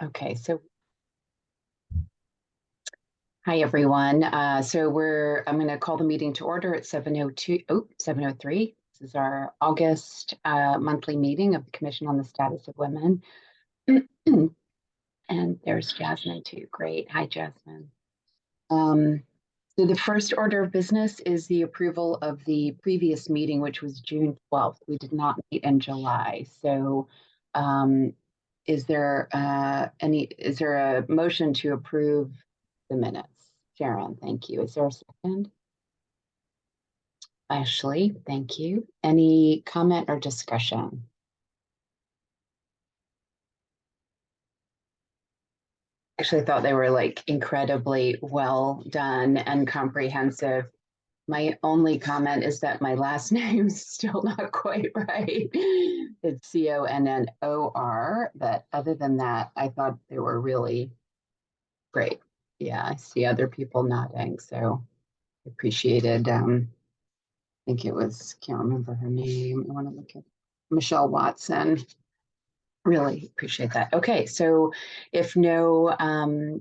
Okay, so hi everyone. I'm going to call the meeting to order at 7:03. This is our August monthly meeting of the Commission on the Status of Women. And there's Jasmine too. Great. Hi, Jasmine. So the first order of business is the approval of the previous meeting, which was June 12th. We did not meet in July. So is there a motion to approve the minutes? Sharon, thank you. Is there a second? Ashley, thank you. Any comment or discussion? Actually, I thought they were like incredibly well done and comprehensive. My only comment is that my last name's still not quite right. It's Connor, but other than that, I thought they were really great. Yeah, I see other people nodding, so appreciated. I think it was, can't remember her name. I want to look at Michelle Watson. Really appreciate that. Okay, so if no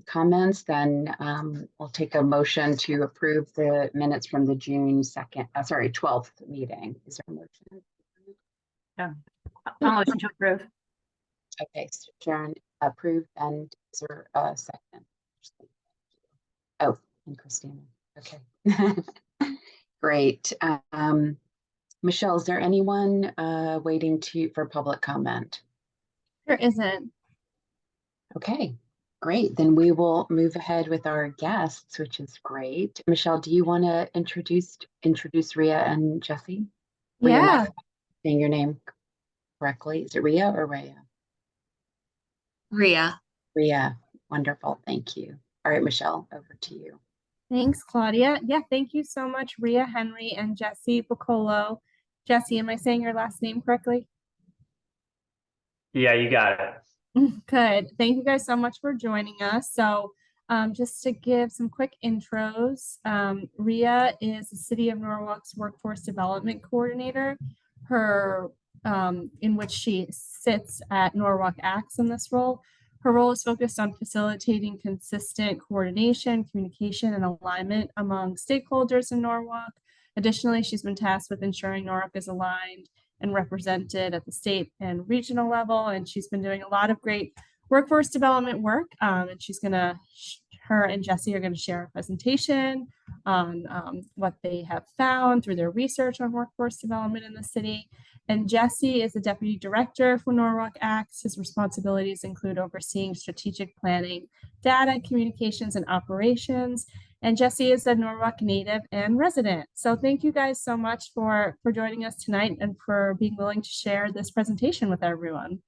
comments, then we'll take a motion to approve the minutes from the June 12th meeting. Is there a motion? Yeah, I'll motion to approve. Okay, so Sharon approved, and is there a second? Oh, and Christina. Okay, great. Michelle, is there anyone waiting for public comment? There isn't. Okay, great. Then we will move ahead with our guests, which is great. Michelle, do you want to introduce Ria and Jesse? Ria, Yeah. saying your name correctly. Is it Ria or Rhea? Ria. Ria, wonderful. Thank you. All right, Michelle, over to you. Thanks, Claudia. Yeah, thank you so much, Ria Henry and Jesse Piccolo. Jesse, am I saying your last name correctly? Yeah, you got it. Good. Thank you guys so much for joining us. So just to give some quick intros, Ria is the City of Norwalk's Workforce Development Coordinator, in which she sits at Norwalk Acts in this role. Her role is focused on facilitating consistent coordination, communication, and alignment among stakeholders in Norwalk. Additionally, she's been tasked with ensuring Norwalk is aligned and represented at the state and regional level, and she's been doing a lot of great workforce development work. And her and Jesse are going to share a presentation on what they have found through their research on workforce development in the city. And Jesse is the Deputy Director for Norwalk Acts. His responsibilities include overseeing strategic planning, data, communications, and operations. And Jesse is a Norwalk native and resident. So thank you guys so much for joining us tonight and for being willing to share this presentation with everyone.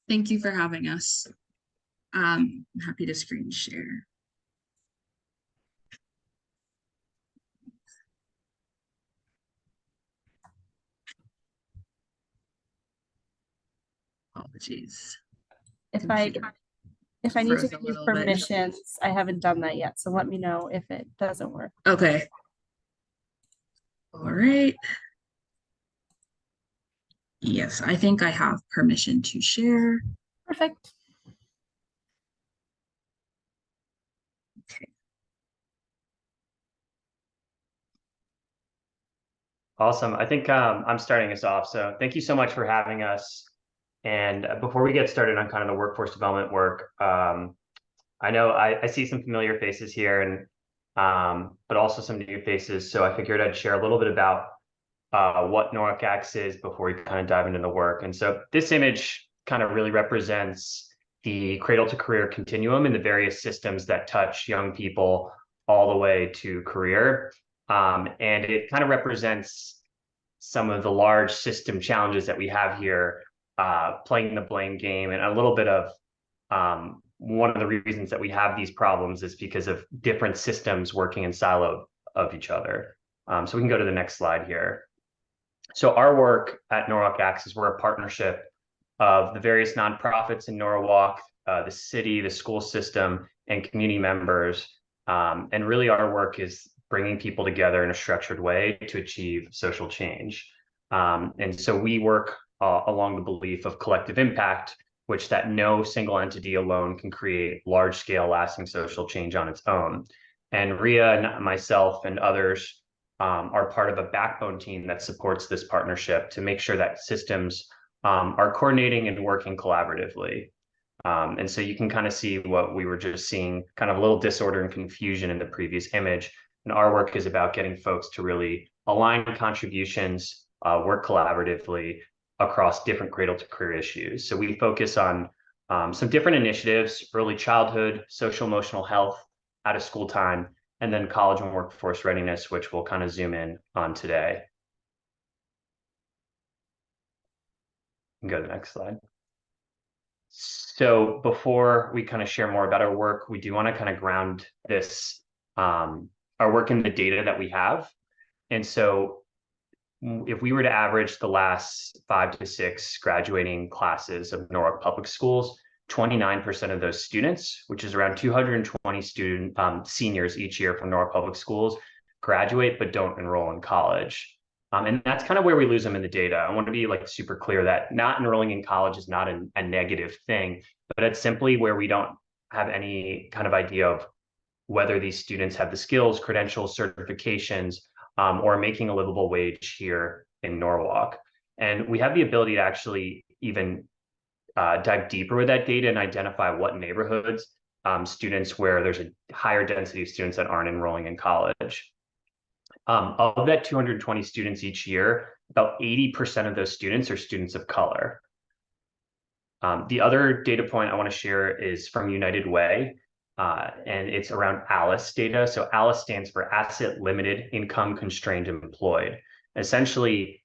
Thank you for having us. I'm happy to screen share. Apologies. If I need to give you permissions, I haven't done that yet. So let me know if it doesn't work. Okay. All right. Yes, I think I have permission to share. Perfect. Okay. Awesome. I think I'm starting us off. So thank you so much for having us. And before we get started on kind of the workforce development work, I know I see some familiar faces here, and but also some new faces. So I figured I'd share a little bit about what Norwalk Acts is before we kind of dive into the work. And so this image kind of really represents the cradle to career continuum and the various systems that touch young people all the way to career. And it kind of represents some of the large system challenges that we have here, playing the blame game, and a little bit of one of the reasons that we have these problems is because of different systems working in silo of each other. So we can go to the next slide here. So our work at Norwalk Acts is we're a partnership of the various nonprofits in Norwalk, the city, the school system, and community members. And really our work is bringing people together in a structured way to achieve social change. And so we work along the belief of collective impact, which that no single entity alone can create large scale lasting social change on its own. And Ria and myself and others are part of a backbone team that supports this partnership to make sure that systems are coordinating and working collaboratively. And so you can kind of see what we were just seeing, kind of a little disorder and confusion in the previous image. And our work is about getting folks to really align contributions, work collaboratively across different cradle to career issues. So we focus on some different initiatives: early childhood, social emotional health, out of school time, and then college and workforce readiness, which we'll kind of zoom in on today. You can go to the next slide. So before we kind of share more about our work, we do want to kind of ground this, our work in the data that we have. And so if we were to average the last 5 to 6 graduating classes of Norwalk Public Schools, 29% of those students, which is around 220 seniors each year from Norwalk Public Schools, graduate but don't enroll in college. And that's kind of where we lose them in the data. I want to be like super clear that not enrolling in college is not a negative thing, but it's simply where we don't have any kind of idea of whether these students have the skills, credentials, certifications, or making a livable wage here in Norwalk. And we have the ability to actually even dive deeper with that data and identify what neighborhoods students where there's a higher density of students that aren't enrolling in college. Of that 220 students each year, about 80% of those students are students of color. The other data point I want to share is from United Way, and it's around ALICE data. So ALICE stands for Asset Limited Income Constrained Employed. Essentially,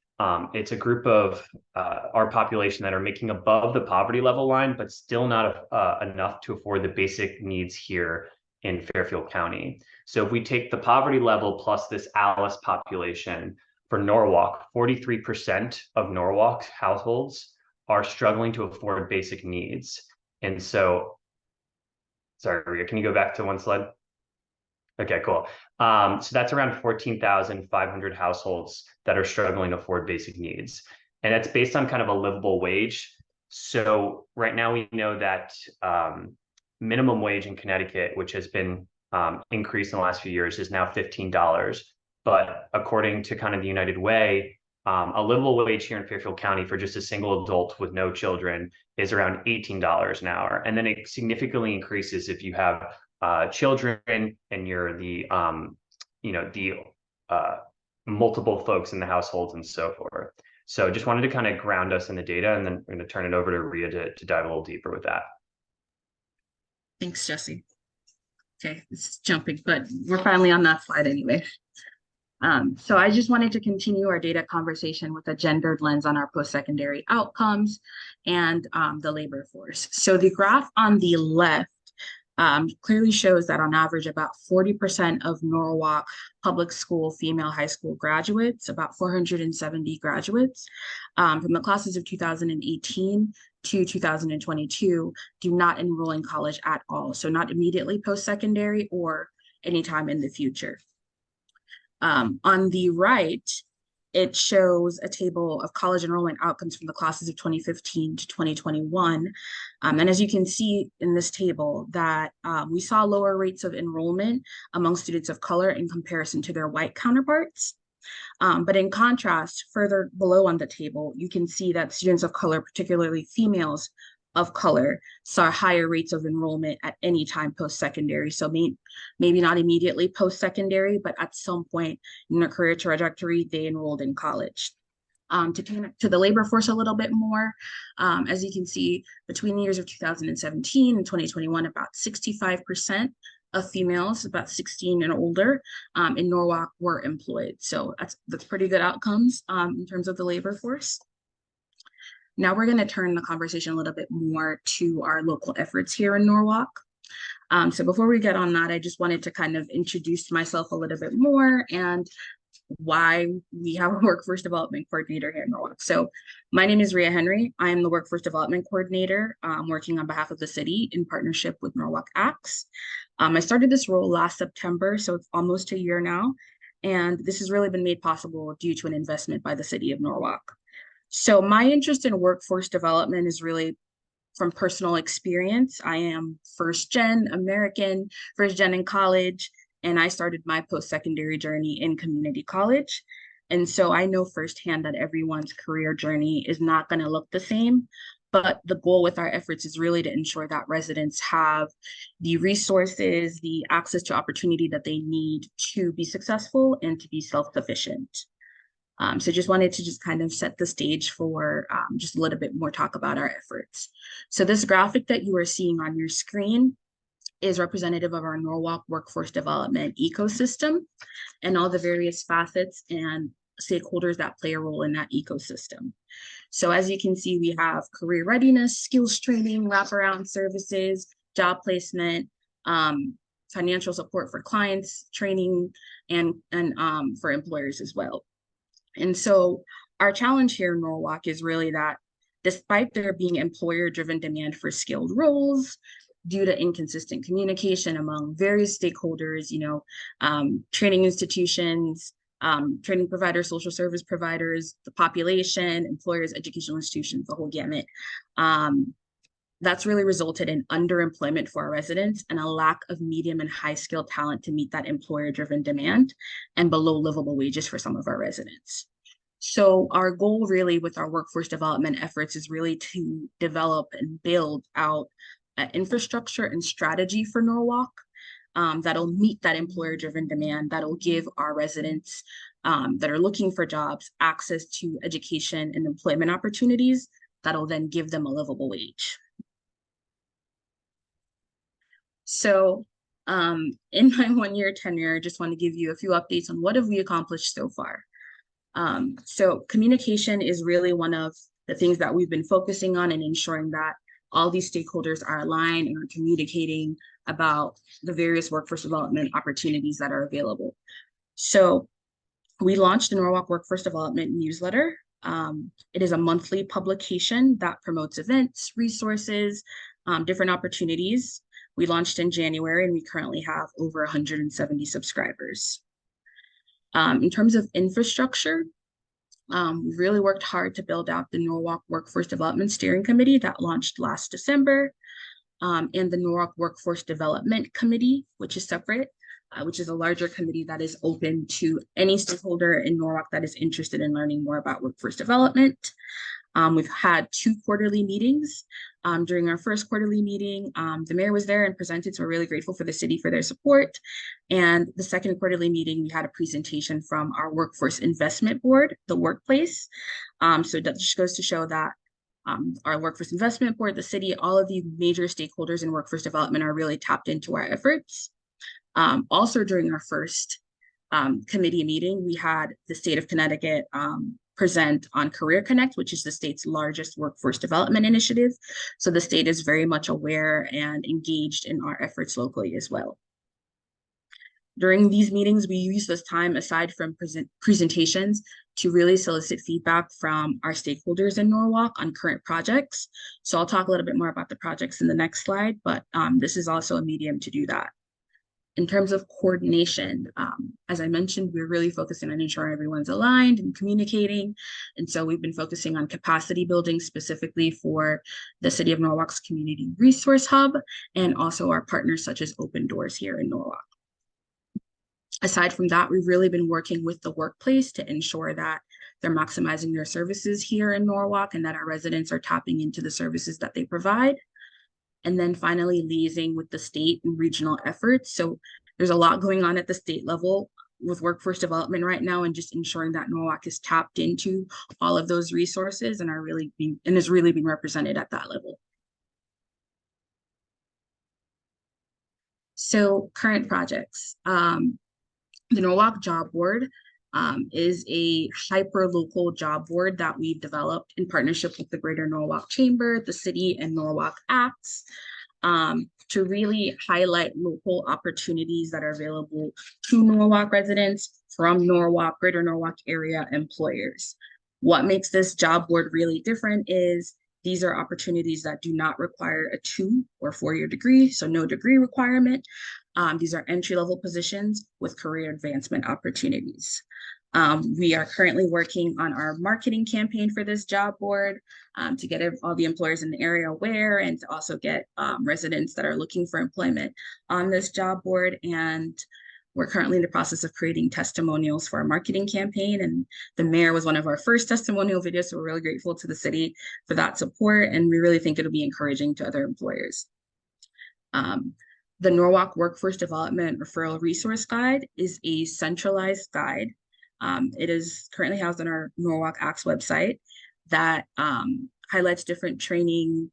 it's a group of our population that are making above the poverty level line, but still not enough to afford the basic needs here in Fairfield County. So if we take the poverty level plus this ALICE population for Norwalk, 43% of Norwalk's households are struggling to afford basic needs. And so, sorry, Ria, can you go back to one slide? Okay, cool. So that's around 14,500 households that are struggling to afford basic needs. And that's based on kind of a livable wage. So right now we know that minimum wage in Connecticut, which has been increased in the last few years, is now $15. But according to kind of the United Way, a livable wage here in Fairfield County for just a single adult with no children is around $18 an hour. And then it significantly increases if you have children and you're the, multiple folks in the households and so forth. So just wanted to kind of ground us in the data, and then I'm going to turn it over to Ria to dive a little deeper with that. Thanks, Jesse. Okay, this is jumping, but we're finally on that slide anyway. So I just wanted to continue our data conversation with a gendered lens on our post-secondary outcomes and the labor force. So the graph on the left clearly shows that on average, about 40% of Norwalk public school female high school graduates, about 470 graduates from the classes of 2018 to 2022 do not enroll in college at all. So not immediately post-secondary or anytime in the future. On the right, it shows a table of college enrollment outcomes from the classes of 2015 to 2021. And as you can see in this table that we saw lower rates of enrollment among students of color in comparison to their white counterparts. But in contrast, further below on the table, you can see that students of color, particularly females of color, saw higher rates of enrollment at any time post-secondary. So maybe not immediately post-secondary, but at some point in their career trajectory, they enrolled in college. To turn to the labor force a little bit more, as you can see, between the years of 2017 and 2021, about 65% of females, about 16 and older, in Norwalk were employed. So that's pretty good outcomes in terms of the labor force. Now we're going to turn the conversation a little bit more to our local efforts here in Norwalk. So before we get on that, I just wanted to kind of introduce myself a little bit more and why we have a workforce development coordinator here in Norwalk. So my name is Ria Henry. I am the workforce development coordinator working on behalf of the city in partnership with Norwalk ACTS. I started this role last September, so it's almost a year now. And this has really been made possible due to an investment by the city of Norwalk. So my interest in workforce development is really from personal experience, I am first gen American, first gen in college, and I started my post-secondary journey in community college. And so I know firsthand that everyone's career journey is not going to look the same. But the goal with our efforts is really to ensure that residents have the resources, the access to opportunity that they need to be successful and to be self-sufficient. So just wanted to just kind of set the stage for just a little bit more talk about our efforts. So this graphic that you are seeing on your screen is representative of our Norwalk workforce development ecosystem and all the various facets and stakeholders that play a role in that ecosystem. So as you can see, we have career readiness, skills training, wraparound services, job placement, financial support for clients, training, and for employers as well. And so our challenge here in Norwalk is really that despite there being employer-driven demand for skilled roles, due to inconsistent communication among various stakeholders, training institutions, training providers, social service providers, the population, employers, educational institutions, the whole gamut. That's really resulted in underemployment for our residents and a lack of medium and high skilled talent to meet that employer-driven demand and below livable wages for some of our residents. So our goal really with our workforce development efforts is really to develop and build out infrastructure and strategy for Norwalk that'll meet that employer-driven demand, that'll give our residents that are looking for jobs access to education and employment opportunities that'll then give them a livable wage. So in my one-year tenure, I just want to give you a few updates on what have we accomplished so far. So communication is really one of the things that we've been focusing on and ensuring that all these stakeholders are aligned and are communicating about the various workforce development opportunities that are available. So we launched the Norwalk Workforce Development newsletter. It is a monthly publication that promotes events, resources, different opportunities. We launched in January and we currently have over 170 subscribers. In terms of infrastructure, we really worked hard to build out the Norwalk Workforce Development Steering Committee that launched last December, and the Norwalk Workforce Development Committee, which is separate, which is a larger committee that is open to any stakeholder in Norwalk that is interested in learning more about workforce development. We've had 2 quarterly meetings. During our first quarterly meeting, the mayor was there and presented, so we're really grateful for the city for their support. And the second quarterly meeting, we had a presentation from our Workforce Investment Board, the workplace. So that just goes to show that our Workforce Investment Board, the city, all of the major stakeholders in workforce development are really tapped into our efforts. Also during our first committee meeting, we had the state of Connecticut present on Career Connect, which is the state's largest workforce development initiative. So the state is very much aware and engaged in our efforts locally as well. During these meetings, we use this time aside from presentations to really solicit feedback from our stakeholders in Norwalk on current projects. So I'll talk a little bit more about the projects in the next slide, but this is also a medium to do that. In terms of coordination, as I mentioned, we're really focusing on ensuring everyone's aligned and communicating. And so we've been focusing on capacity building specifically for the City of Norwalk's Community Resource Hub and also our partners such as Open Doors here in Norwalk. Aside from that, we've really been working with the workplace to ensure that they're maximizing their services here in Norwalk and that our residents are tapping into the services that they provide. And then finally, liaising with the state and regional efforts. So there's a lot going on at the state level with workforce development right now, and just ensuring that Norwalk is tapped into all of those resources and is really being represented at that level. So current projects. The Norwalk Job Board is a hyper-local job board that we've developed in partnership with the Greater Norwalk Chamber, the city, and Norwalk Acts to really highlight local opportunities that are available to Norwalk residents from Norwalk, Greater Norwalk area employers. What makes this job board really different is these are opportunities that do not require a 2 or 4-year degree, so no degree requirement. These are entry-level positions with career advancement opportunities. We are currently working on our marketing campaign for this job board to get all the employers in the area aware, and to also get residents that are looking for employment on this job board. And we're currently in the process of creating testimonials for our marketing campaign. And the mayor was one of our first testimonial videos, so we're really grateful to the city for that support. And we really think it'll be encouraging to other employers. The Norwalk Workforce Development Referral Resource Guide is a centralized guide. It is currently housed on our Norwalk ACTS website that highlights different training,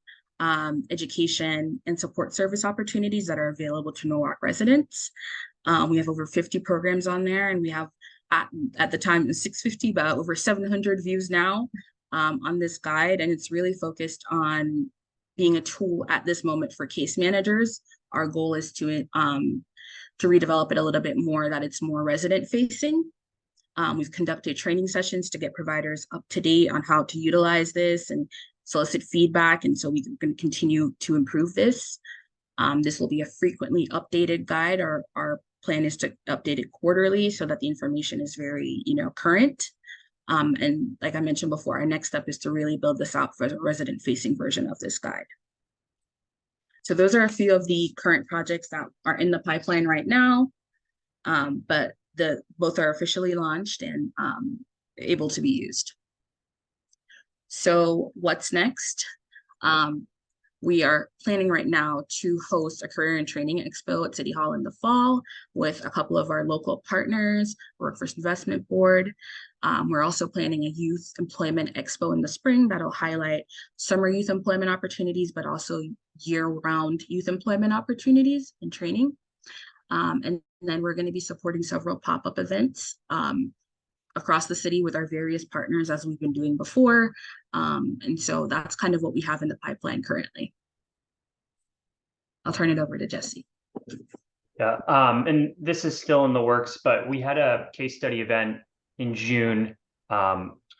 education, and support service opportunities that are available to Norwalk residents. We have over 50 programs on there, and we have at the time it was 650, but over 700 views now on this guide, and it's really focused on being a tool at this moment for case managers. Our goal is to redevelop it a little bit more, that it's more resident facing. We've conducted training sessions to get providers up to date on how to utilize this and solicit feedback. And so we can continue to improve this. This will be a frequently updated guide. Our plan is to update it quarterly so that the information is very, current. And like I mentioned before, our next step is to really build this out for a resident facing version of this guide. So those are a few of the current projects that are in the pipeline right now, but both are officially launched and able to be used. So what's next? We are planning right now to host a career and training expo at City Hall in the fall with a couple of our local partners, Workforce Investment Board. We're also planning a youth employment expo in the spring that'll highlight summer youth employment opportunities, but also year-round youth employment opportunities and training. And then we're going to be supporting several pop-up events across the city with our various partners, as we've been doing before. And so that's kind of what we have in the pipeline currently. I'll turn it over to Jesse. Yeah, and this is still in the works, but we had a case study event in June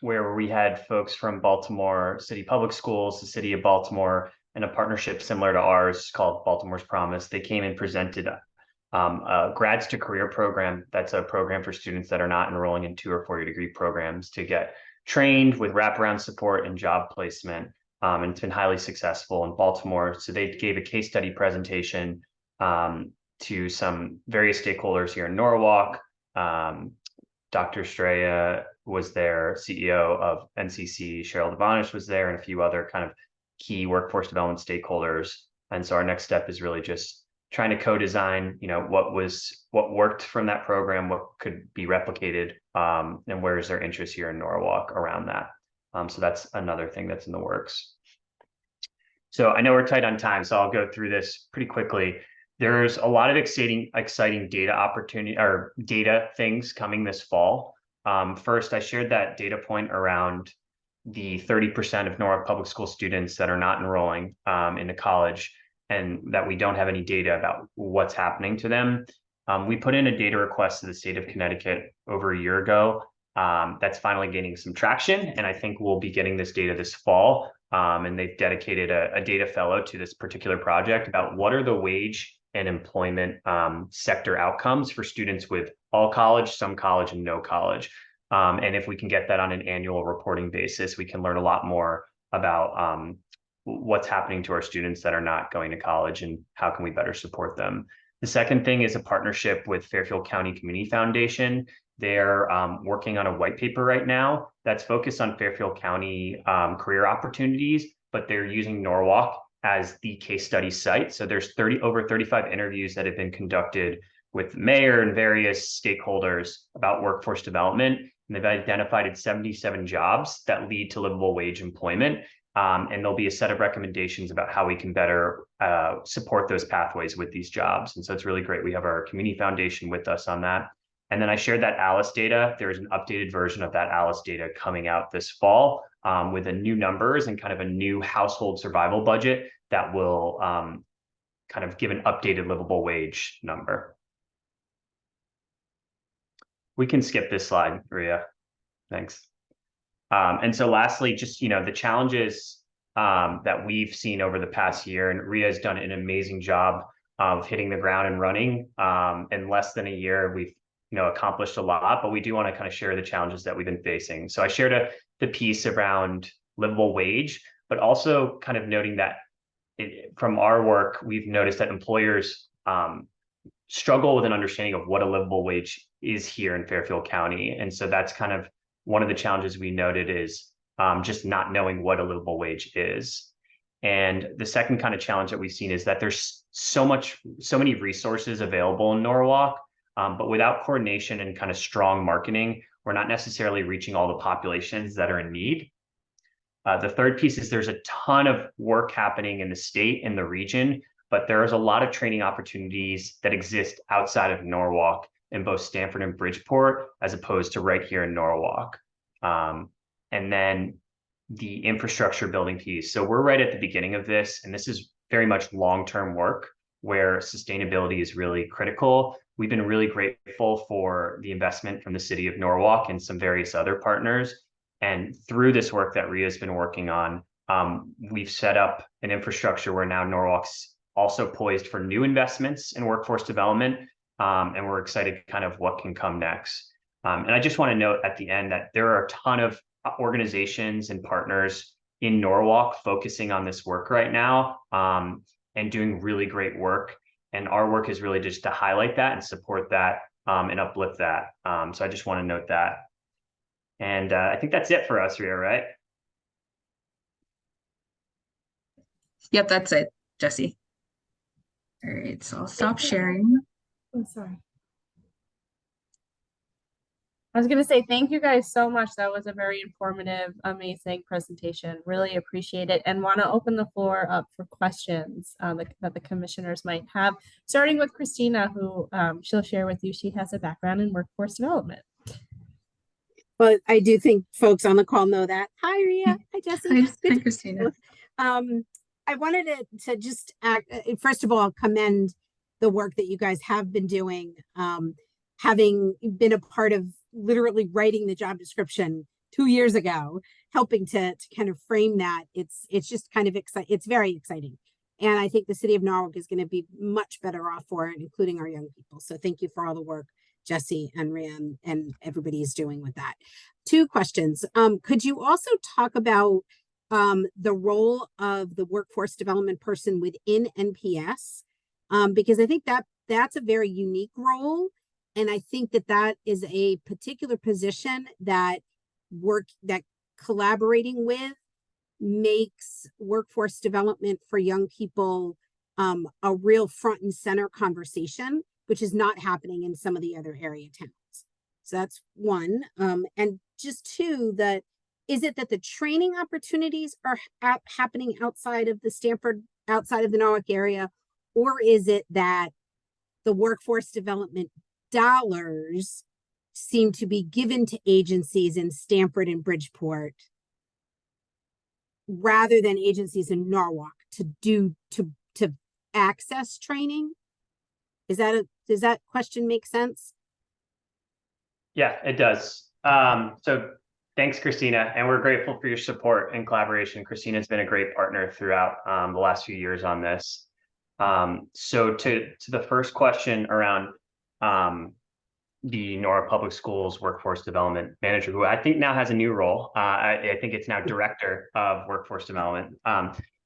where we had folks from Baltimore City Public Schools, the city of Baltimore, and a partnership similar to ours called Baltimore's Promise. They came and presented a grads to career program. That's a program for students that are not enrolling in 2 or 4 year degree programs to get trained with wraparound support and job placement. And it's been highly successful in Baltimore. So they gave a case study presentation to some various stakeholders here in Norwalk. Dr. Straya was there, CEO of NCC, Cheryl Devonish was there, and a few other kind of key workforce development stakeholders. And so our next step is really just trying to co-design, what worked from that program, what could be replicated, and where is their interest here in Norwalk around that. So that's another thing that's in the works. So I know we're tight on time, so I'll go through this pretty quickly. There's a lot of exciting data opportunity or data things coming this fall. First, I shared that data point around the 30% of Norwalk Public School students that are not enrolling into college, and that we don't have any data about what's happening to them. We put in a data request to the state of Connecticut over a year ago. That's finally gaining some traction, and I think we'll be getting this data this fall. And they've dedicated a data fellow to this particular project about what are the wage and employment sector outcomes for students with all college, some college, and no college. And if we can get that on an annual reporting basis, we can learn a lot more about what's happening to our students that are not going to college and how can we better support them. The second thing is a partnership with Fairfield County Community Foundation. They're working on a white paper right now that's focused on Fairfield County career opportunities, but they're using Norwalk as the case study site. So there's over 35 interviews that have been conducted with the mayor and various stakeholders about workforce development. And they've identified 77 jobs that lead to livable wage employment. And there'll be a set of recommendations about how we can better support those pathways with these jobs. And so it's really great. We have our community foundation with us on that. And then I shared that ALICE data. There's an updated version of that ALICE data coming out this fall with a new numbers and kind of a new household survival budget that will kind of give an updated livable wage number. We can skip this slide, Ria. Thanks. And so lastly, just, the challenges that we've seen over the past year, and Ria has done an amazing job of hitting the ground and running. In less than a year, we've accomplished a lot, but we do want to kind of share the challenges that we've been facing. So I shared the piece around livable wage, but also kind of noting that from our work, we've noticed that employers struggle with an understanding of what a livable wage is here in Fairfield County. And so that's kind of one of the challenges we noted is just not knowing what a livable wage is. And the second kind of challenge that we've seen is that there's so many resources available in Norwalk, but without coordination and kind of strong marketing, we're not necessarily reaching all the populations that are in need. The third piece is there's a ton of work happening in the state and the region, but there is a lot of training opportunities that exist outside of Norwalk in both Stamford and Bridgeport, as opposed to right here in Norwalk. And then the infrastructure building piece. So we're right at the beginning of this, and this is very much long-term work where sustainability is really critical. We've been really grateful for the investment from the city of Norwalk and some various other partners. And through this work that Rhea has been working on, we've set up an infrastructure where now Norwalk's also poised for new investments in workforce development. And we're excited kind of what can come next. And I just want to note at the end that there are a ton of organizations and partners in Norwalk focusing on this work right now and doing really great work. And our work is really just to highlight that and support that and uplift that. So I just want to note that. And I think that's it for us, Rhea, right? Yep, that's it, Jesse. All right, so I'll stop sharing. I'm sorry. I was going to say thank you guys so much. That was a very informative, amazing presentation. Really appreciate it, and want to open the floor up for questions that the commissioners might have, starting with Christina, who she'll share with you. She has a background in workforce development. But I do think folks on the call know that. Hi, Rhea. Hi, Jesse. Hi, Christina. I wanted to just first of all, commend the work that you guys have been doing, having been a part of literally writing the job description 2 years ago, helping to kind of frame that. It's just kind of exciting. It's very exciting. And I think the city of Norwalk is going to be much better off for it, including our young people. So thank you for all the work Jesse and Rhea and everybody is doing with that. 2 questions. Could you also talk about the role of the workforce development person within NPS? Because I think that's a very unique role. And I think that is a particular position that collaborating with makes workforce development for young people a real front and center conversation, which is not happening in some of the other area towns. So that's 1. And just 2, is it that the training opportunities are happening outside of the Norwalk area, or is it that the workforce development dollars seem to be given to agencies in Stamford and Bridgeport rather than agencies in Norwalk to access training? Does that question make sense? Yeah, it does. So thanks, Christina. And we're grateful for your support and collaboration. Christina's been a great partner throughout the last few years on this. So to the first question around the Norwalk Public Schools Workforce Development Manager, who I think now has a new role. I think it's now Director of Workforce Development.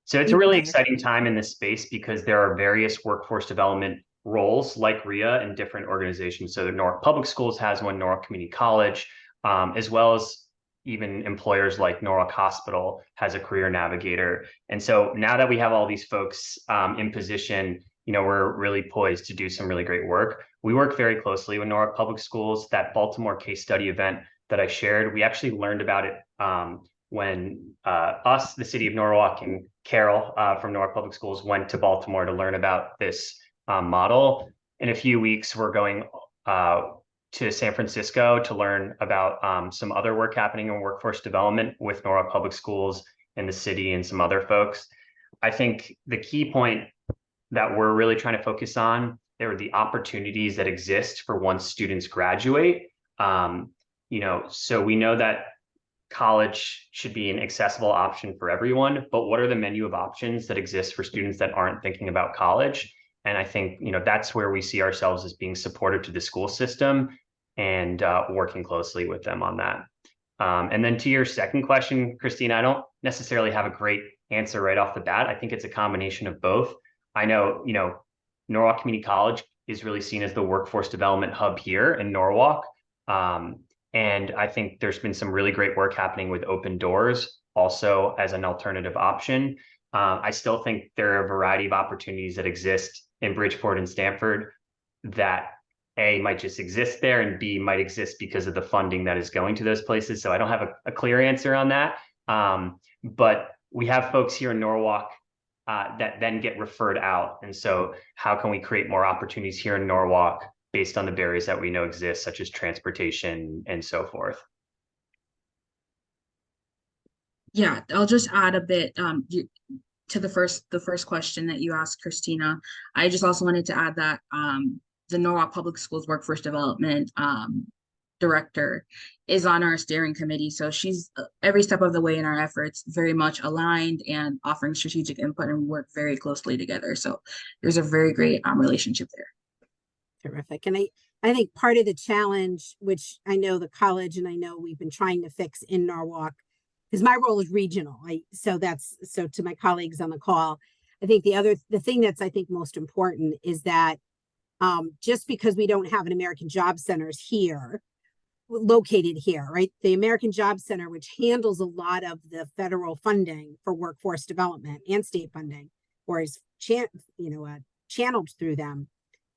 So it's a really exciting time in this space because there are various workforce development roles like Rhea in different organizations. So the Norwalk Public Schools has one, Norwalk Community College, as well as even employers like Norwalk Hospital has a career navigator. And so now that we have all these folks in position, we're really poised to do some really great work. We work very closely with Norwalk Public Schools. That Baltimore case study event that I shared, we actually learned about it when the city of Norwalk, and Carol from Norwalk Public Schools went to Baltimore to learn about this model. In a few weeks, we're going to San Francisco to learn about some other work happening in workforce development with Norwalk Public Schools in the city and some other folks. I think the key point that we're really trying to focus on are the opportunities that exist for once students graduate. So we know that college should be an accessible option for everyone, but what are the menu of options that exist for students that aren't thinking about college? And I think, that's where we see ourselves as being supportive to the school system and working closely with them on that. And then to your second question, Christina, I don't necessarily have a great answer right off the bat. I think it's a combination of both. I know, Norwalk Community College is really seen as the workforce development hub here in Norwalk. And I think there's been some really great work happening with Open Doors also as an alternative option. I still think there are a variety of opportunities that exist in Bridgeport and Stanford that A, might just exist there, and B, might exist because of the funding that is going to those places. So I don't have a clear answer on that. But we have folks here in Norwalk that then get referred out. And so how can we create more opportunities here in Norwalk based on the barriers that we know exist, such as transportation and so forth? Yeah, I'll just add a bit to the first question that you asked, Christina. I just also wanted to add that the Norwalk Public Schools Workforce Development Director is on our steering committee. So she's every step of the way in our efforts very much aligned and offering strategic input, and work very closely together. So there's a very great relationship there. Terrific. And I think part of the challenge, which I know the college and I know we've been trying to fix in Norwalk, because my role is regional. So to my colleagues on the call, I think the thing that's I think most important is that just because we don't have an American Job Centers here, located here, right? The American Job Center, which handles a lot of the federal funding for workforce development and state funding, or is channeled through them.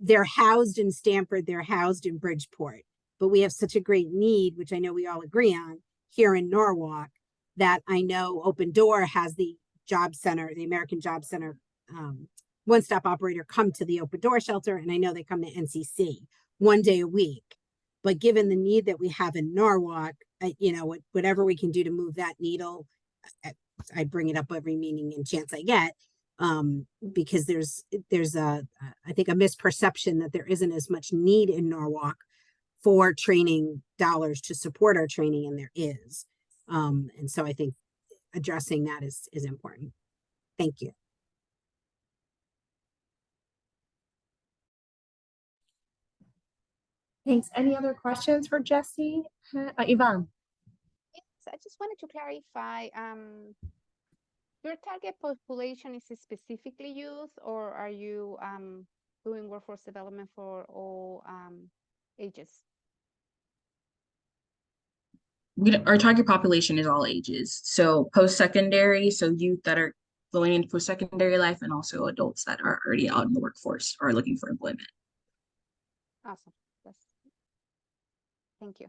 They're housed in Stanford, they're housed in Bridgeport, but we have such a great need, which I know we all agree on, here in Norwalk, that I know Open Door has the Job Center, the American Job Center one-stop operator come to the Open Door shelter, and I know they come to NCC 1 day a week. But given the need that we have in Norwalk, whatever we can do to move that needle, I bring it up every meeting and chance I get, because there's I think a misperception that there isn't as much need in Norwalk for training dollars to support our training, and there is. And so I think addressing that is important. Thank you. Thanks. Any other questions for Jessie? Yvonne? Yes, I just wanted to clarify, your target population is specifically youth, or are you doing workforce development for all ages? Our target population is all ages. So post-secondary, so youth that are going into post-secondary life, and also adults that are already out in the workforce or looking for employment. Awesome. Thank you.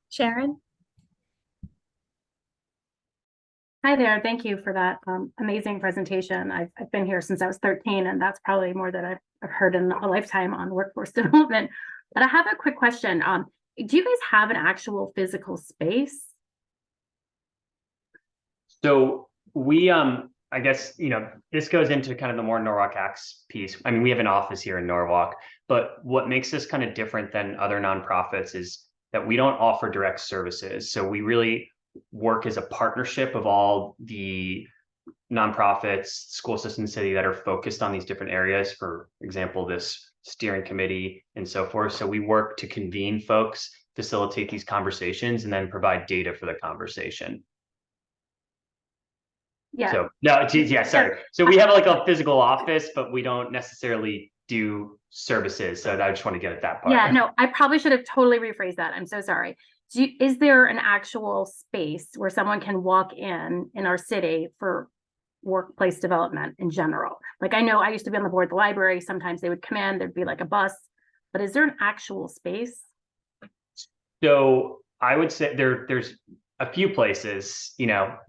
Sharon? Hi there. Thank you for that amazing presentation. I've been here since I was 13, and that's probably more than I've heard in a lifetime on workforce development. But I have a quick question. Do you guys have an actual physical space? So we, I guess, this goes into kind of the more Norwalk Acts piece. I mean, we have an office here in Norwalk, but what makes us kind of different than other nonprofits is that we don't offer direct services. So we really work as a partnership of all the nonprofits, school system, city that are focused on these different areas. For example, this steering committee and so forth. So we work to convene folks, facilitate these conversations, and then provide data for the conversation. Yeah. So no, yeah, sorry. So we have like a physical office, but we don't necessarily do services. So I just want to get at that part. Yeah, no, I probably should have totally rephrased that. I'm so sorry. Is there an actual space where someone can walk in our city for workplace development in general? Like, I know I used to be on the board of the library. Sometimes they would come in, there'd be like a bus, but is there an actual space? So I would say there's a few places.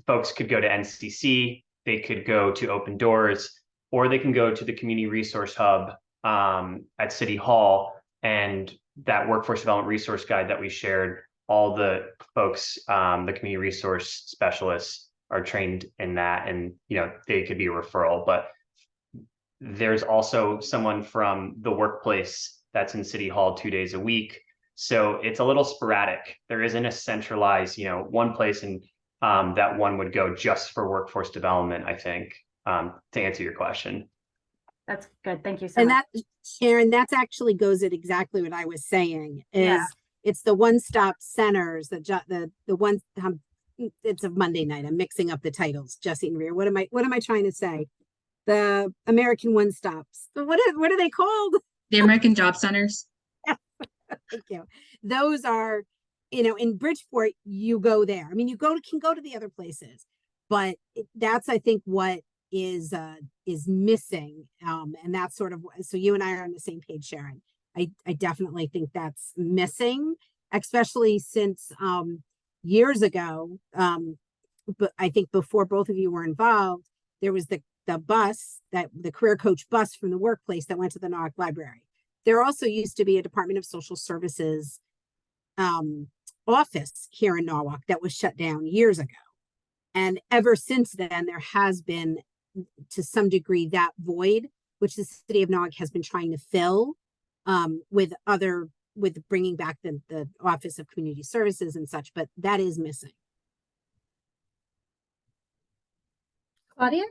Folks could go to NCC, they could go to Open Doors, or they can go to the Community Resource Hub at City Hall. And that Workforce Development Resource Guide that we shared, all the folks, the community resource specialists are trained in that, and they could be a referral. But there's also someone from the workplace that's in City Hall 2 days a week. So it's a little sporadic. There isn't a centralized, one place and that one would go just for workforce development, I think, to answer your question. That's good. Thank you so And much. that, Sharon, that's actually goes at exactly what I was saying, Yeah. is it's the one-stop centers, the one, it's a Monday night. I'm mixing up the titles, Jesse and Rhea. What am I trying to say? The American one-stops. What are they called? The American Job Centers. Thank you. Those are, in Bridgeport, you go there. I mean, can go to the other places, but that's, I think, what is missing. And that's sort of, so you and I are on the same page, Sharon. I definitely think that's missing, especially since years ago. But I think before both of you were involved, there was the bus, the career coach bus from the workplace that went to the Norwalk Library. There also used to be a Department of Social Services office here in Norwalk that was shut down years ago. And ever since then, there has been, to some degree, that void, which the city of Norwalk has been trying to fill with bringing back the Office of Community Services and such, but that is missing. Claudia?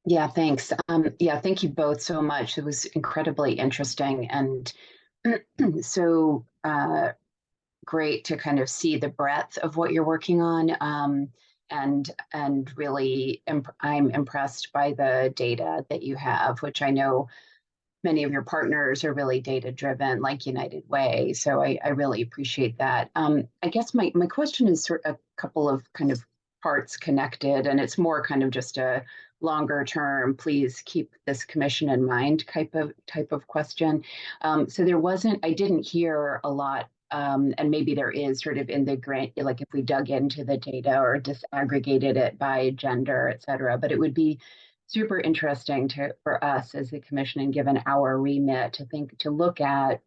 Yeah, thanks. Yeah, thank you both so much. It was incredibly interesting and so great to kind of see the breadth of what you're working on. And really, I'm impressed by the data that you have, which I know many of your partners are really data driven, like United Way. So I really appreciate that. I guess my question is sort of a couple of kind of parts connected, and it's more kind of just a longer term, please keep this commission in mind type of question. So I didn't hear a lot, and maybe there is sort of in the grant, like if we dug into the data or disaggregated it by gender, et cetera, but it would be super interesting for us as the commission, and given our remit, to look at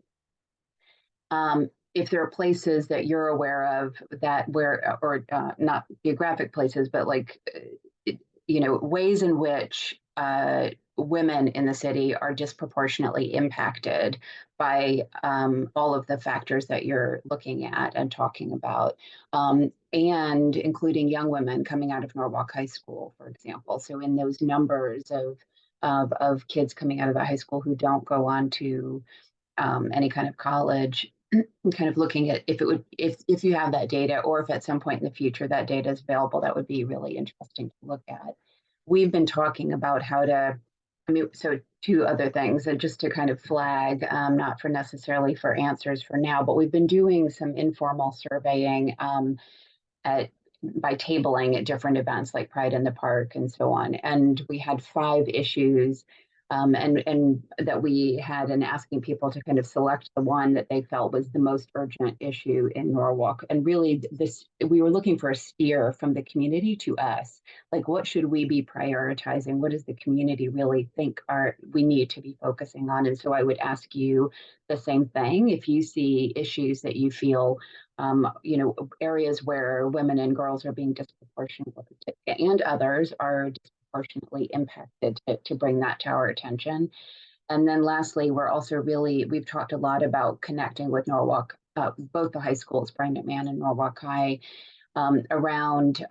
if there are places that you're aware of that not geographic places, but like ways in which women in the city are disproportionately impacted by all of the factors that you're looking at and talking about, and including young women coming out of Norwalk High School, for example. So in those numbers of kids coming out of the high school who don't go on to any kind of college, kind of looking at if you have that data, or if at some point in the future that data is available, that would be really interesting to look at. We've been talking about so two other things, and just to kind of flag, not for necessarily for answers for now, but we've been doing some informal surveying by tabling at different events like Pride in the Park and so on. And we had 5 issues and that we had, and asking people to kind of select the one that they felt was the most urgent issue in Norwalk. And really we were looking for a steer from the community to us, like what should we be prioritizing? What does the community really think we need to be focusing on? And so I would ask you the same thing. If you see issues that you feel, areas where women and girls are being disproportionately, and others are disproportionately impacted, to bring that to our attention. And then lastly, we've talked a lot about connecting with Norwalk, both the high schools, Brian McMahon and Norwalk High, around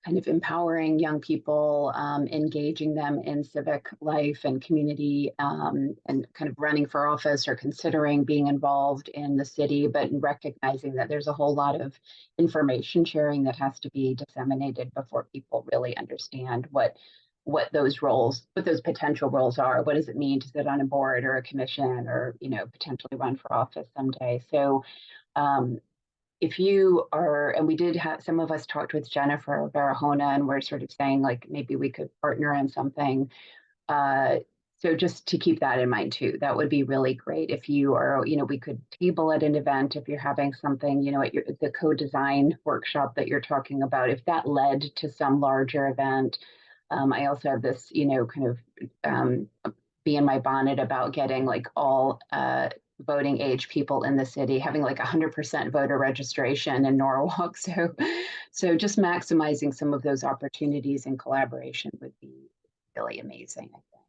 kind of empowering young people, engaging them in civic life and community, and kind of running for office or considering being involved in the city, but recognizing that there's a whole lot of information sharing that has to be disseminated before people really understand what those potential roles are. What does it mean to sit on a board or a commission, or potentially run for office someday? So if you are, and we did have, some of us talked with Jennifer Barahona, and we're sort of saying like maybe we could partner on something. So just to keep that in mind too, that would be really great. If you are, we could table at an event, if you're having something, at the co-design workshop that you're talking about, if that led to some larger event. I also have this, kind of be in my bonnet about getting like all voting age people in the city, having like 100% voter registration in Norwalk. So just maximizing some of those opportunities and collaboration would be really amazing, I think.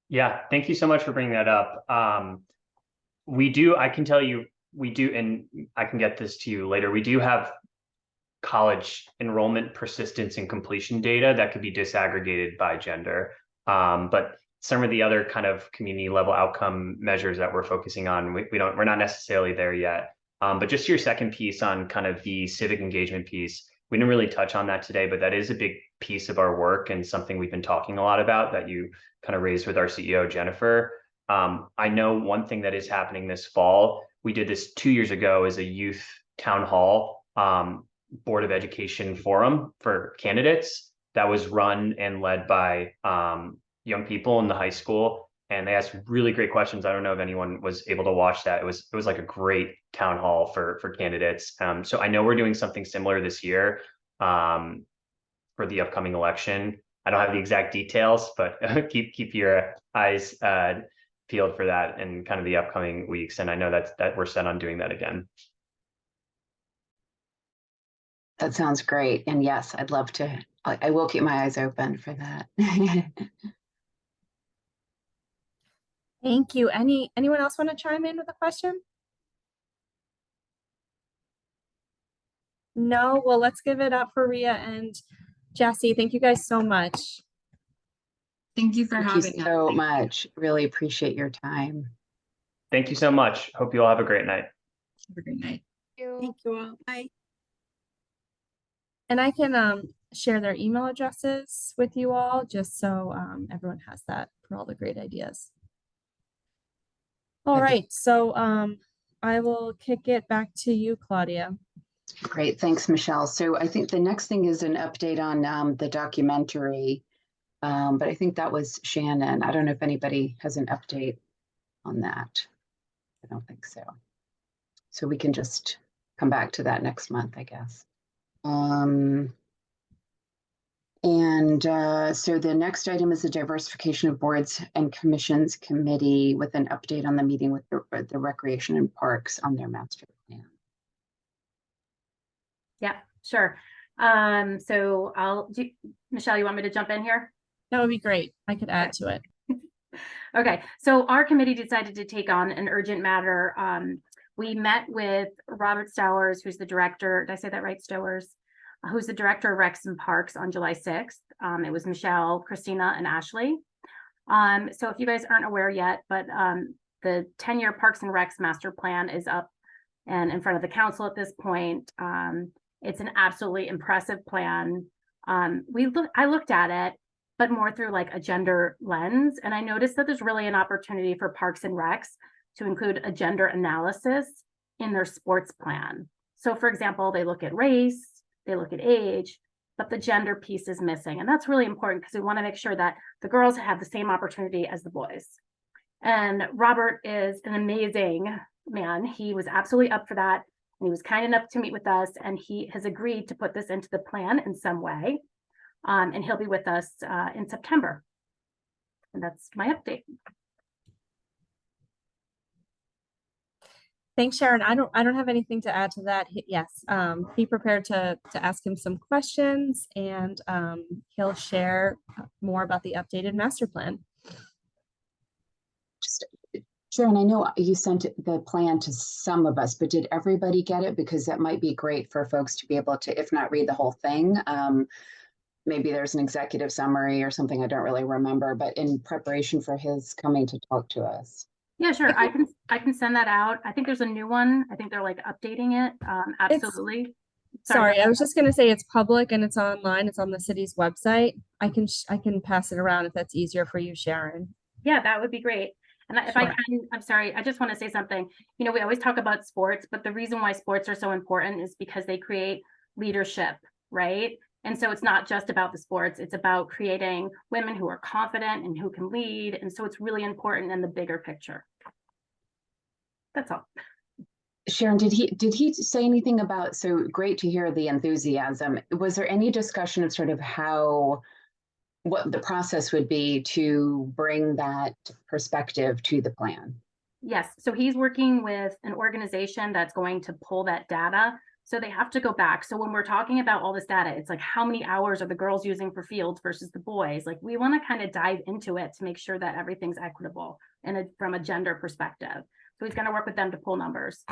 Yeah, thank you so much for bringing that up. I can tell you, we do, and I can get this to you later, we do have college enrollment persistence and completion data that could be disaggregated by gender. But some of the other kind of community level outcome measures that we're focusing on, we're not necessarily there yet. But just your second piece on kind of the civic engagement piece, we didn't really touch on that today, but that is a big piece of our work and something we've been talking a lot about that you kind of raised with our CEO, Jennifer. I know one thing that is happening this fall, we did this 2 years ago as a youth town hall Board of Education forum for candidates that was run and led by young people in the high school. And they asked really great questions. I don't know if anyone was able to watch that. It was like a great town hall for candidates. So I know we're doing something similar this year for the upcoming election. I don't have the exact details, but keep your eyes peeled for that in kind of the upcoming weeks. And I know that we're set on doing that again. That sounds great. And yes, I'd love to. I will keep my eyes open for that. Thank you. Anyone else want to chime in with a question? No? Well, let's give it up for Ria and Jesse. Thank you guys so much. Thank you for Thank you having us. so much. Really appreciate your time. Thank you so much. Hope you all have a great night. Have a great night. Thank you all. Bye. And I can share their email addresses with you all, just so everyone has that for all the great ideas. All Okay. right, so I will kick it back to you, Claudia. Great. Thanks, Michelle. So I think the next thing is an update on the documentary. But I think that was Shannon. I don't know if anybody has an update on that. I don't think so. So we can just come back to that next month, I guess. So the next item is the diversification of boards and commissions committee with an update on the meeting with the recreation and parks on their master plan. Yeah, sure. So Michelle, you want me to jump in here? That would be great. I could add to it. Okay, so our committee decided to take on an urgent matter. We met with Robert Stowers, who's the director. Did I say that right, Stowers? Who's the director of Recs and Parks on July 6th. It was Michelle, Christina, and Ashley. So if you guys aren't aware yet, but the 10-year Parks and Recs master plan is up and in front of the council at this point. It's an absolutely impressive plan. I looked at it, but more through like a gender lens. And I noticed that there's really an opportunity for Parks and Recs to include a gender analysis in their sports plan. So for example, they look at race, they look at age, but the gender piece is missing. And that's really important because we want to make sure that the girls have the same opportunity as the boys. And Robert is an amazing man. He was absolutely up for that. And he was kind enough to meet with us, and he has agreed to put this into the plan in some way. And he'll be with us in September. And that's my update. Thanks, Sharon. I don't have anything to add to that. Yes, be prepared to ask him some questions, and he'll share more about the updated master plan. Sharon, I know you sent the plan to some of us, but did everybody get it? Because that might be great for folks to be able to, if not read the whole thing. Maybe there's an executive summary or something I don't really remember, but in preparation for his coming to talk to us. Yeah, sure. I can send that out. I think there's a new one. I think they're like updating it. Absolutely. Sorry, I was just going to say it's public and it's online. It's on the city's website. I can pass it around if that's easier for you, Sharon. Yeah, that would be great. And if Sure. I can, I'm sorry, I just want to say something. You know, we always talk about sports, but the reason why sports are so important is because they create leadership, right? And so it's not just about the sports, it's about creating women who are confident and who can lead. And so it's really important in the bigger picture. That's all. Sharon, did he say anything about, so great to hear the enthusiasm. Was there any discussion of sort of what the process would be to bring that perspective to the plan? Yes, so he's working with an organization that's going to pull that data. So they have to go back. So when we're talking about all this data, it's like how many hours are the girls using for fields versus the boys? Like we want to kind of dive into it to make sure that everything's equitable and from a gender perspective. So he's going to work with them to pull numbers.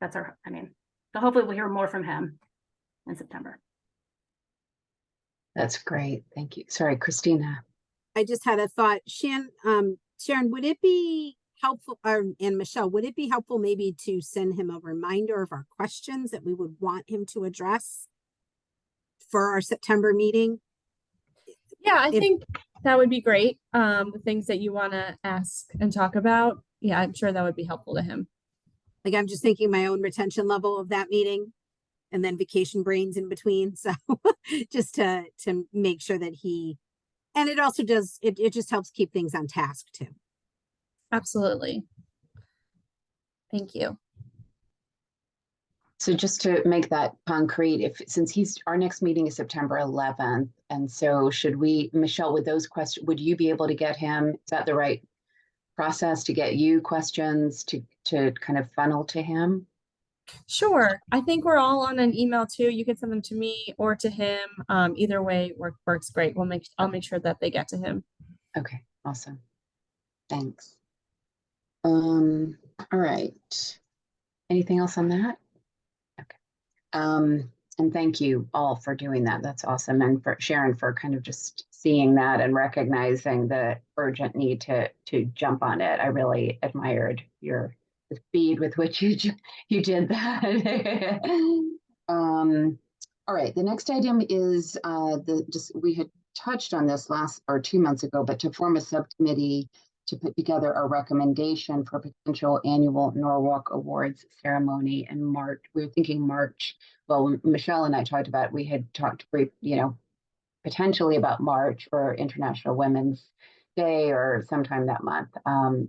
That's so hopefully we'll hear more from him in September. That's great. Thank you. Sorry, Christina. I just had a thought. Sharon, would it be helpful, and Michelle, would it be helpful maybe to send him a reminder of our questions that we would want him to address for our September meeting? Yeah, I If- think that would be great. The things that you want to ask and talk about. Yeah, I'm sure that would be helpful to him. Like, I'm just thinking my own retention level of that meeting and then vacation brains in between. So just to make sure that and it also does, it just helps keep things on task too. Absolutely. Thank you. So just to make that concrete, since our next meeting is September 11th, and so should we, Michelle, with those questions, would you be able to get him, is that the right process to get you questions to kind of funnel to him? Sure. I think we're all on an email too. You can send them to me or to him. Either way works great. I'll make sure that they get to him. Okay, awesome. Thanks. All right. Anything else on that? Okay. And thank you all for doing that. That's awesome. And for Sharon for kind of just seeing that and recognizing the urgent need to jump on it. I really admired the speed with which you did that. All right, the next item is we had touched on this 2 months ago, but to form a subcommittee to put together a recommendation for potential annual Norwalk Awards ceremony in March. We were thinking March. Well, Michelle and I talked about, we had talked potentially about March for International Women's Day or sometime that month.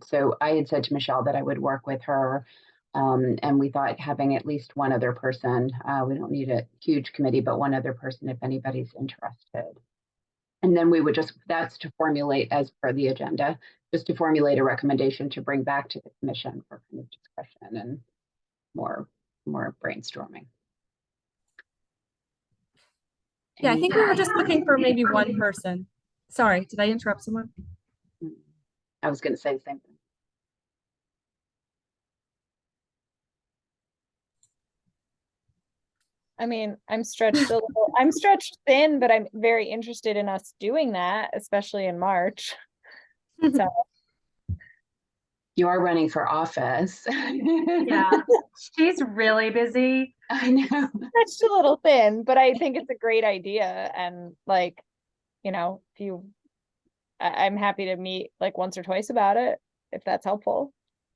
So I had said to Michelle that I would work with her. And we thought having at least one other person, we don't need a huge committee, but one other person if anybody's interested. And then we would that's to formulate as per the agenda, just to formulate a recommendation to bring back to the commission for kind of discussion and more brainstorming. Yeah, I think we were just looking for maybe one person. Sorry, did I interrupt someone? I was going to say the same thing. I mean, I'm stretched thin, but I'm very interested in us doing that, especially in March. So You are running for office. Yeah, she's really busy. I know. stretched a little thin, but I think it's a great idea. And like, I'm happy to meet like once or twice about it, if that's helpful.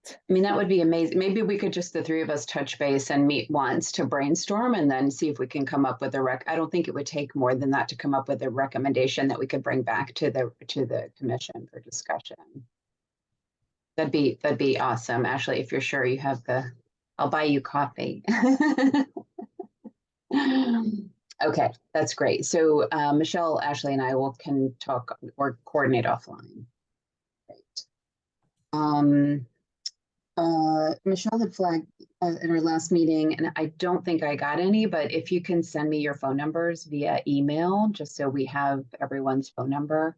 I mean, that would be amazing. Maybe we could the three of us touch base and meet once to brainstorm and then see if we can come up with I don't think it would take more than that to come up with a recommendation that we could bring back to the commission for discussion. That'd be awesome. Ashley, if you're sure you have I'll buy you coffee. Okay, that's great. So Michelle, Ashley, and I can talk or coordinate offline. Great. Michelle had flagged in our last meeting, and I don't think I got any, but if you can send me your phone numbers via email, just so we have everyone's phone number.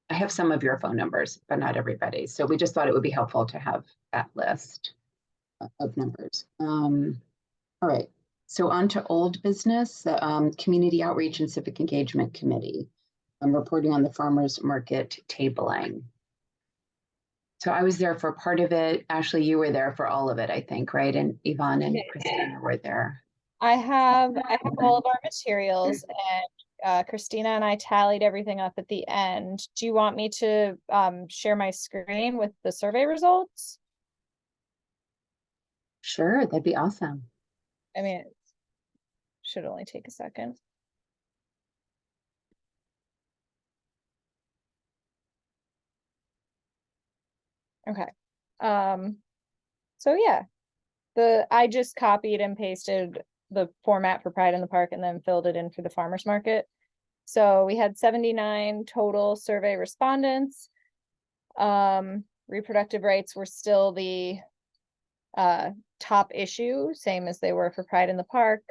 I have some of your phone numbers, but not everybody's. So we just thought it would be helpful to have that list of numbers. All right. So on to old business, the Community Outreach and Civic Engagement Committee. I'm reporting on the farmers market tabling. So I was there for part of it. Ashley, you were there for all of it, I think, right? And Yvonne and Christina were there. I have all of our materials, and Christina and I tallied everything up at the end. Do you want me to share my screen with the survey results? Sure, that'd be awesome. I mean, it should only take a second. Okay. So yeah, I just copied and pasted the format for Pride in the Park and then filled it in for the farmers market. So we had 79 total survey respondents. Reproductive rights were still the top issue, same as they were for Pride in the Park.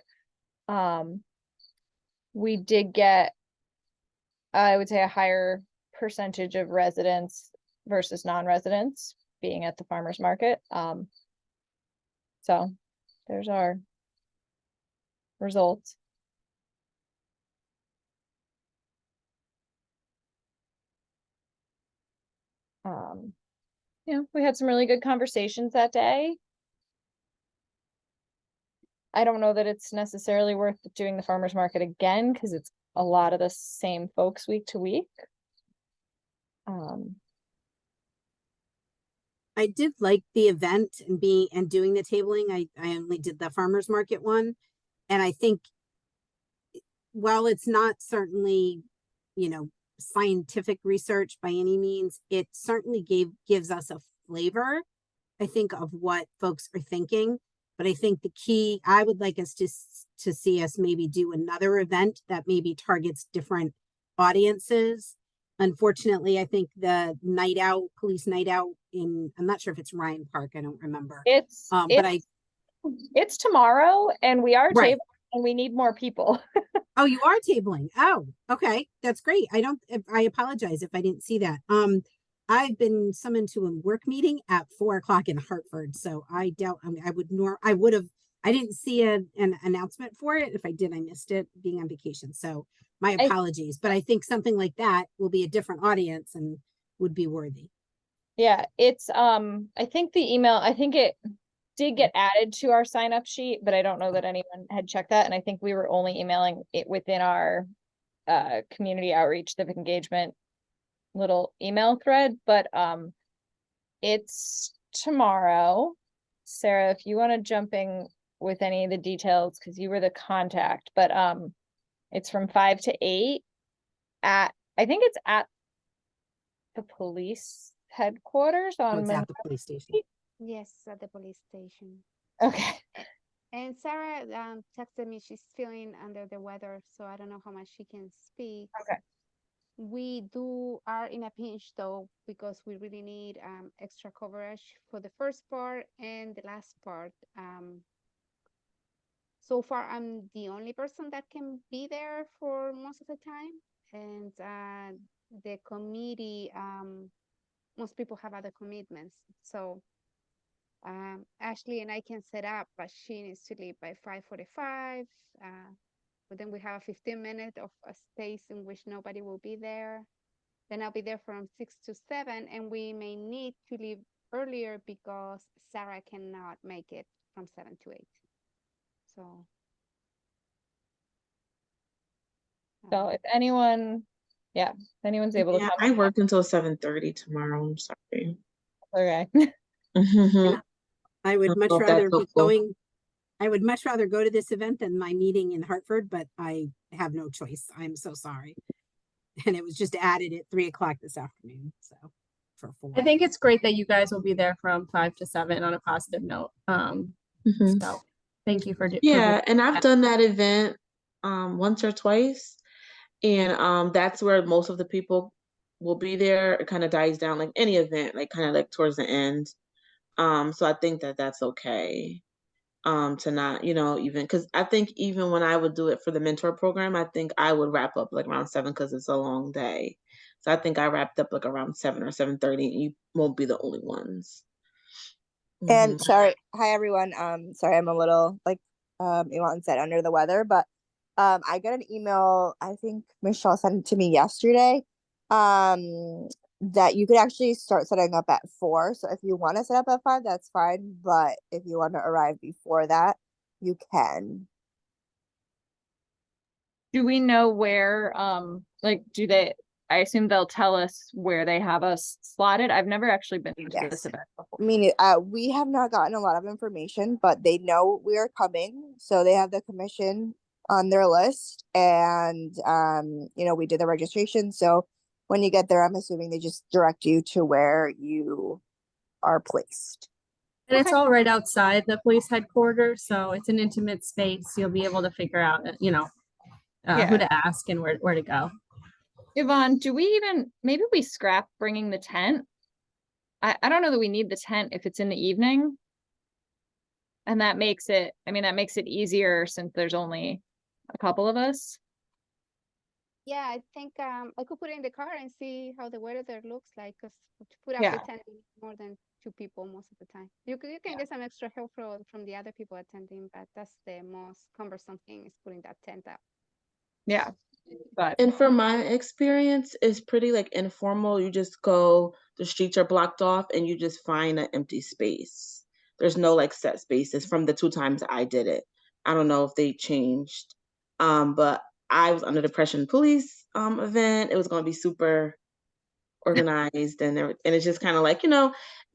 We did get, I would say, a higher percentage of residents versus non-residents being at the farmers market. So there's our results. We had some really good conversations that day. I don't know that it's necessarily worth doing the farmer's market again, because it's a lot of the same folks week to week. I did like the event and doing the tabling. I only did the farmer's market one. And I think while it's not certainly, scientific research by any means, it certainly gives us a flavor, I think, of what folks are thinking. But I think the key, I would like us to see us maybe do another event that maybe targets different audiences. Unfortunately, I think the police night out I'm not sure if it's Ryan Park, I don't remember. It's tomorrow, and we are Right. tabling, and we need more people. Oh, you are tabling. Oh, okay. That's great. I apologize if I didn't see that. I've been summoned to a work meeting at 4:00 in Hartford, so I doubt I didn't see an announcement for it. If I did, I missed it being on vacation. So my apologies, but I think something like that will be a different audience and would be worthy. Yeah, it's, I think it did get added to our sign up sheet, but I don't know that anyone had checked that. And I think we were only emailing it within our community outreach, civic engagement little email thread, but it's tomorrow. Sarah, if you want to jump in with any of the details, because you were the contact, but it's from 5 to 8 I think it's at the police headquarters Oh, on it's at the police station. Yes, at the police station. Okay. And Sarah texted me, she's feeling under the weather, so I don't know how much she can speak. Okay. We are in a pinch though, because we really need extra coverage for the first part and the last part. So far, I'm the only person that can be there for most of the time. And the committee, most people have other commitments. So Ashley and I can set up, but she needs to leave by 5:45. But then we have a 15-minute of a space in which nobody will be there. Then I'll be there from 6 to 7, and we may need to leave earlier because Sarah cannot make it from 7 to 8. So if anyone's able to Yeah, come. I work until 7:30 tomorrow. I'm sorry. Okay. I would much Well, rather that's be helpful. going. I would much rather go to this event than my meeting in Hartford, but I have no choice. I'm so sorry. And it was just added at 3:00 this afternoon. So for 4. I think it's great that you guys will be there from 5 to 7 on a positive note. Mhm. So thank you for doing Yeah, and I've done that event once or twice, and that's where most of the people will be there. It kind of dies down like any event, like kind of like towards the end. So I think that that's okay. To not, even because I think even when I would do it for the mentor program, I think I would wrap up like around 7 because it's a long day. So I think I wrapped up like around 7 or 7:30. And you won't be the only ones. And Mhm. sorry, hi everyone. Sorry, I'm a little like Elon said, under the weather, but I got an email, I think Michelle sent it to me yesterday, that you could actually start setting up at 4. So if you want to set up at 5, that's fine. But if you want to arrive before that, you can. Do we know where, I assume they'll tell us where they have us slotted. I've never actually been to Yes. this event before. I mean, we have not gotten a lot of information, but they know we are coming. So they have the commission on their list, and we did the registration. So when you get there, I'm assuming they just direct you to where you are placed. And it's all right outside the police headquarters, so it's an intimate space. You'll be able to figure out, who to ask and where to go. Yvonne, maybe we scrap bringing the tent? I don't know that we need the tent if it's in the evening. And that makes it easier since there's only a couple of us. yeah, I think I could put it in the car and see how the weather there looks like. Because to put up Yeah. the tent, you need more than 2 people most of the time. You can get some extra help from the other people attending, but that's the most cumbersome thing, is putting that tent up. Yeah. But And from my experience, it's pretty like informal. You just go the streets are blocked off and you just find an empty space. There's no like set spaces from the 2 times I did it. I don't know if they changed. But I was under the Pression Police event. It was going to be super organized and it's just kind of like,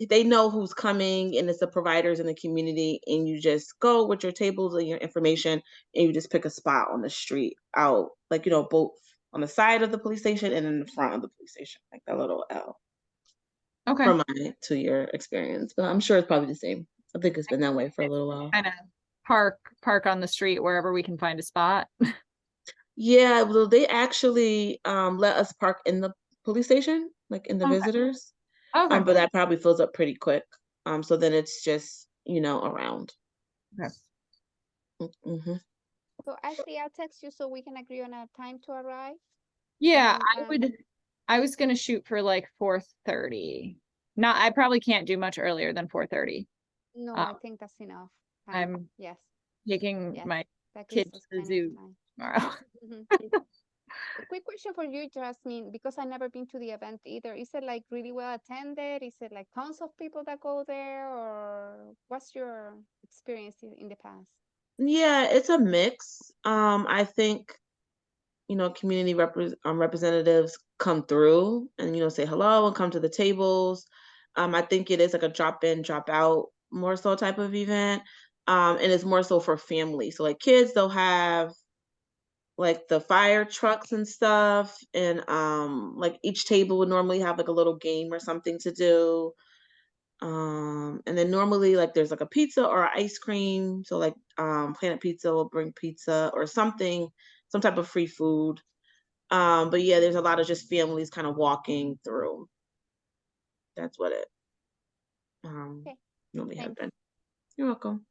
they know who's coming and it's the providers in the community, and you just go with your tables and your information and you just pick a spot on the street out, like, both on the side of the police station and in the front of the police station, like that little L. Okay. From my 2-year experience, but I'm sure it's probably the same. I think it's been that way for a little while. Kind of park on the street wherever we can find a spot. Yeah, well, they actually let us park in the police station, like in the Okay. visitors. Okay. But that probably fills up pretty quick. So then it's just, around. Okay. Mm-hmm. So Ashley, I'll text you so we can agree on a time to arrive. Yeah, And, I was gonna shoot for like 4:30. I probably can't do much earlier than 4:30. No, I think that's enough. I'm Yes, taking yes, my that gives kids us to the plenty of zoo time. tomorrow. Mhm. A quick question for you, Jasmine, because I've never been to the event either. Is it like really well attended? Is it like tons of people that go there, or what's your experience in the past? Yeah, it's a mix. I think, community representatives come through and, say hello and come to the tables. I think it is like a drop in, drop out more so type of event. And it's more so for families. So like kids, they'll have like the fire trucks and stuff. And like each table would normally have like a little game or something to do. And then normally like there's like a pizza or ice cream. So like Planet Pizza will bring pizza or something, some type of free food. But yeah, there's a lot of just families kind of walking through. That's what it Okay, normally has thanks. been. You're welcome.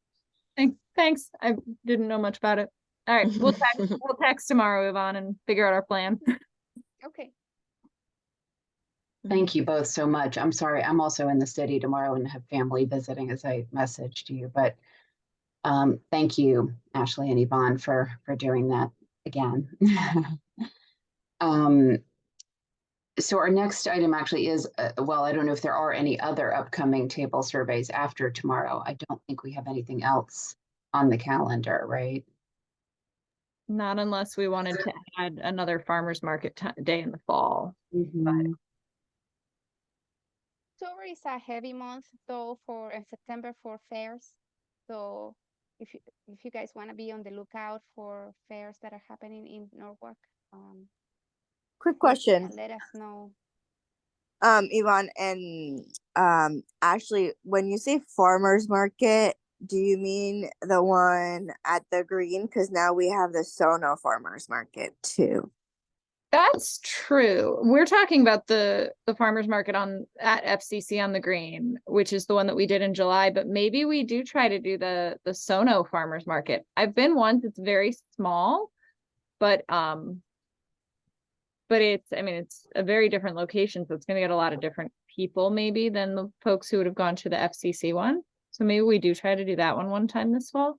Thanks. I didn't know much about it. All right, we'll text tomorrow, Yvonne, and figure out our plan. Okay. Thank you both so much. I'm sorry, I'm also in the city tomorrow and have family visiting, as I messaged you, but thank you, Ashley and Yvonne, for doing that again. So our next item actually is, well, I don't know if there are any other upcoming table surveys after tomorrow. I don't think we have anything else on the calendar, right? Not unless we wanted to add another farmer's market day in the fall. Mhm. October is a heavy month though in September for fairs. So if you guys want to be on the lookout for fairs that are happening in Norwalk, Quick question. let us know. Yvonne and Ashley, when you say farmers market, do you mean the one at the green? Because now we have the Sono farmers market too. That's true. We're talking about the farmers market at FCC on the green, which is the one that we did in July, but maybe we do try to do the Sono farmers market. I've been once, it's very small, but it's a very different location, so it's going to get a lot of different people maybe than the folks who would have gone to the FCC one. So maybe we do try to do that one time this fall.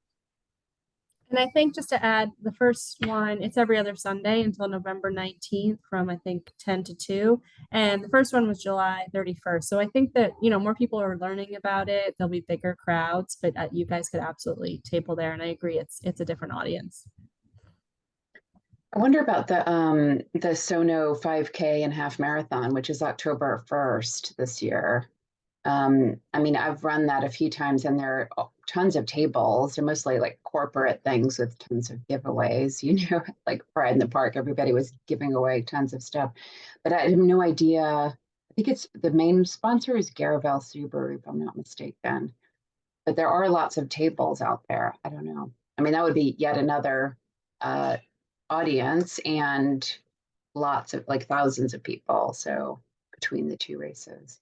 And I think just to add, the first one, it's every other Sunday until November 19th from I think 10 to 2. And the first one was July 31st. So I think that, more people are learning about it. There'll be bigger crowds, but you guys could absolutely table there. And I agree, it's a different audience. I wonder about the Sono 5K and half marathon, which is October 1st this year. I've run that a few times and there are tons of tables. They're mostly like corporate things with tons of giveaways, like Pride in the Park, everybody was giving away tons of stuff. But I have no idea. I think it's the main sponsor is Garavel Subaru, if I'm not mistaken. But there are lots of tables out there. I don't know. That would be yet another audience and lots of like thousands of people. So between the two races.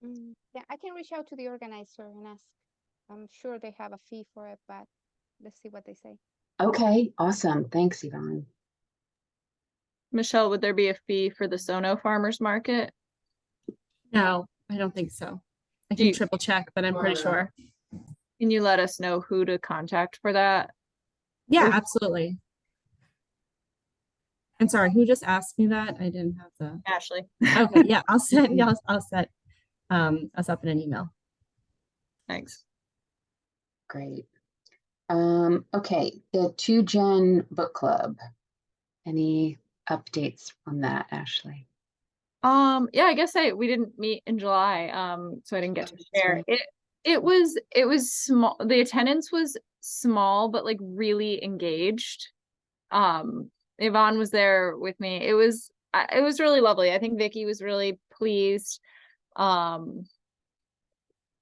Yeah, I can reach out to the organizer and ask. I'm sure they have a fee for it, but let's see what they say. Okay, awesome. Thanks, Yvonne. Michelle, would there be a fee for the Sono farmers market? No, I don't think so. I can triple check, but I'm pretty sure. Can you let us know who to contact for that? Yeah, absolutely. And sorry, who just asked me that? I didn't have the, Ashley. okay, yeah, I'll send, yeah, I'll set us up in an email. Thanks. Great. Okay, the 2Gen Book Club. Any updates on that, Ashley? Yeah, I guess we didn't meet in July, so I didn't get to That's share. right. It was small. The attendance was small, but like really engaged. Yvonne was there with me. It was really lovely. I think Vicky was really pleased,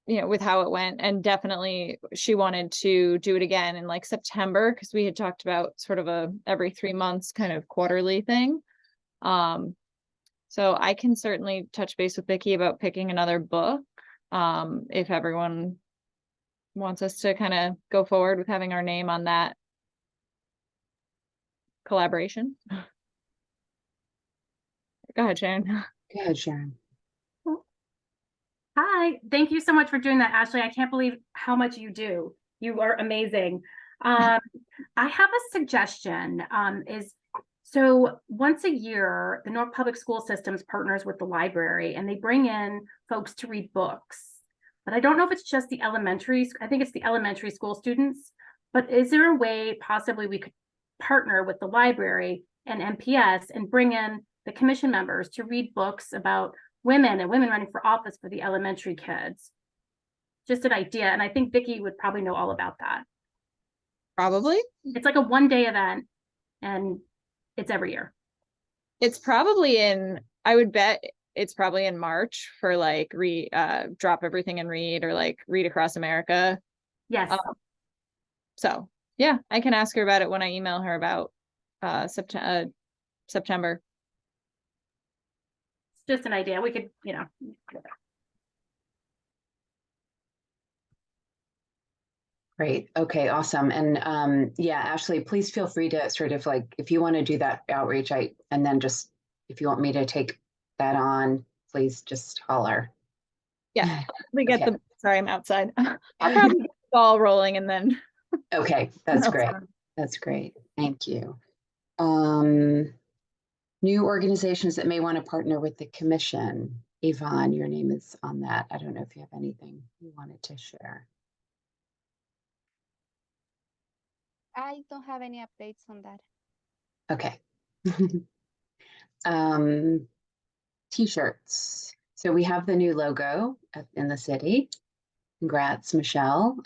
with how it went, and definitely she wanted to do it again in like September, because we had talked about sort of a every 3 months kind of quarterly thing. So I can certainly touch base with Vicky about picking another book, if everyone wants us to kind of go forward with having our name on that collaboration. Go ahead, Sharon. Go ahead, Sharon. Hi, thank you so much for doing that, Ashley. I can't believe how much you do. You are amazing. I have a suggestion, so once a year, the North Public School Systems partners with the library, and they bring in folks to read books. But I don't know if it's just the I think it's the elementary school students, but is there a way possibly we could partner with the library and MPS and bring in the commission members to read books about women and women running for office for the elementary kids? Just an idea. And I think Vicky would probably know all about that. Probably. It's like a one-day event, and it's every year. It's probably I would bet it's probably in March for like Drop Everything and Read, or like Read Across America. Yes. So yeah, I can ask her about it when I email her about September. Just an idea. We could, Great. Okay, awesome. And yeah, Ashley, please feel free to sort of like, if you want to do that outreach, and then just, if you want me to take that on, please just holler. Yeah, we get Okay. sorry, I'm outside. I'll probably get the ball rolling and then. Okay, that's great. That's great. Thank you. New organizations that may want to partner with the commission. Yvonne, your name is on that. I don't know if you have anything you wanted to share. I don't have any updates on that. Okay. T-shirts. So we have the new logo in the city. Congrats, Michelle.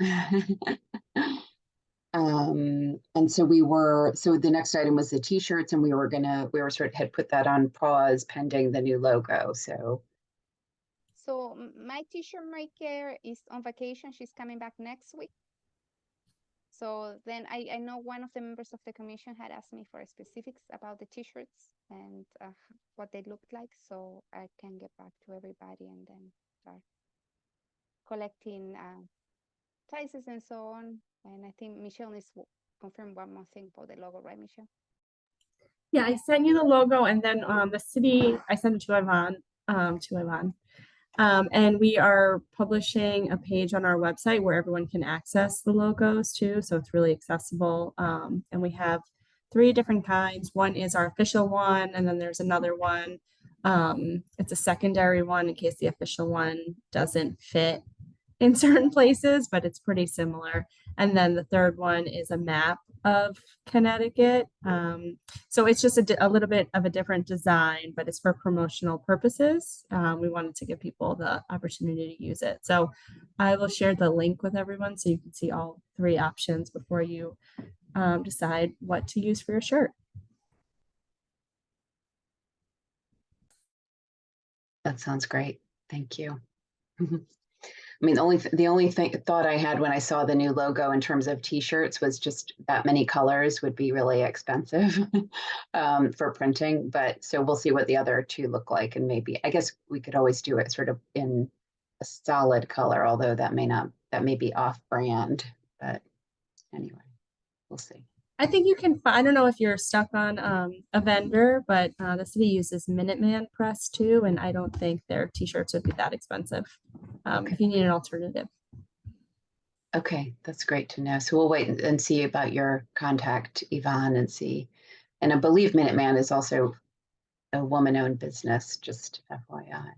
And so the next item was the T-shirts, and we had put that on pause pending the new logo. So My t-shirt maker is on vacation. She's coming back next week. So then I know one of the members of the commission had asked me for specifics about the t-shirts and what they looked like. So I can get back to everybody and then start collecting sizes and so on. And I think Michelle needs to confirm one more thing for the logo, right, Michelle? Yeah, I sent you the logo, and then the city, I sent it to Yvonne, and we are publishing a page on our website where everyone can access the logos too. So it's really accessible. And we have 3 different kinds. One is our official one, and then there's another one. It's a secondary one in case the official one doesn't fit in certain places, but it's pretty similar. And then the third one is a map of Connecticut. So it's just a little bit of a different design, but it's for promotional purposes. We wanted to give people the opportunity to use it. So I will share the link with everyone so you can see all 3 options before you decide what to use for your shirt. that sounds great. Thank you. I mean, the only thought I had when I saw the new logo in terms of T-shirts was just that many colors would be really expensive for printing. But so we'll see what the other 2 look like, and maybe I guess we could always do it sort of in a solid color, although that may be off-brand. But anyway, we'll see. I think you can find, I don't know if you're stuck on a vendor, but the city uses Minuteman Press too, and I don't think their T-shirts would be that expensive if you need an alternative. Okay, that's great to know. So we'll wait and see about your contact, Yvonne, and see. And I believe Minuteman is also a woman-owned business, just FYI.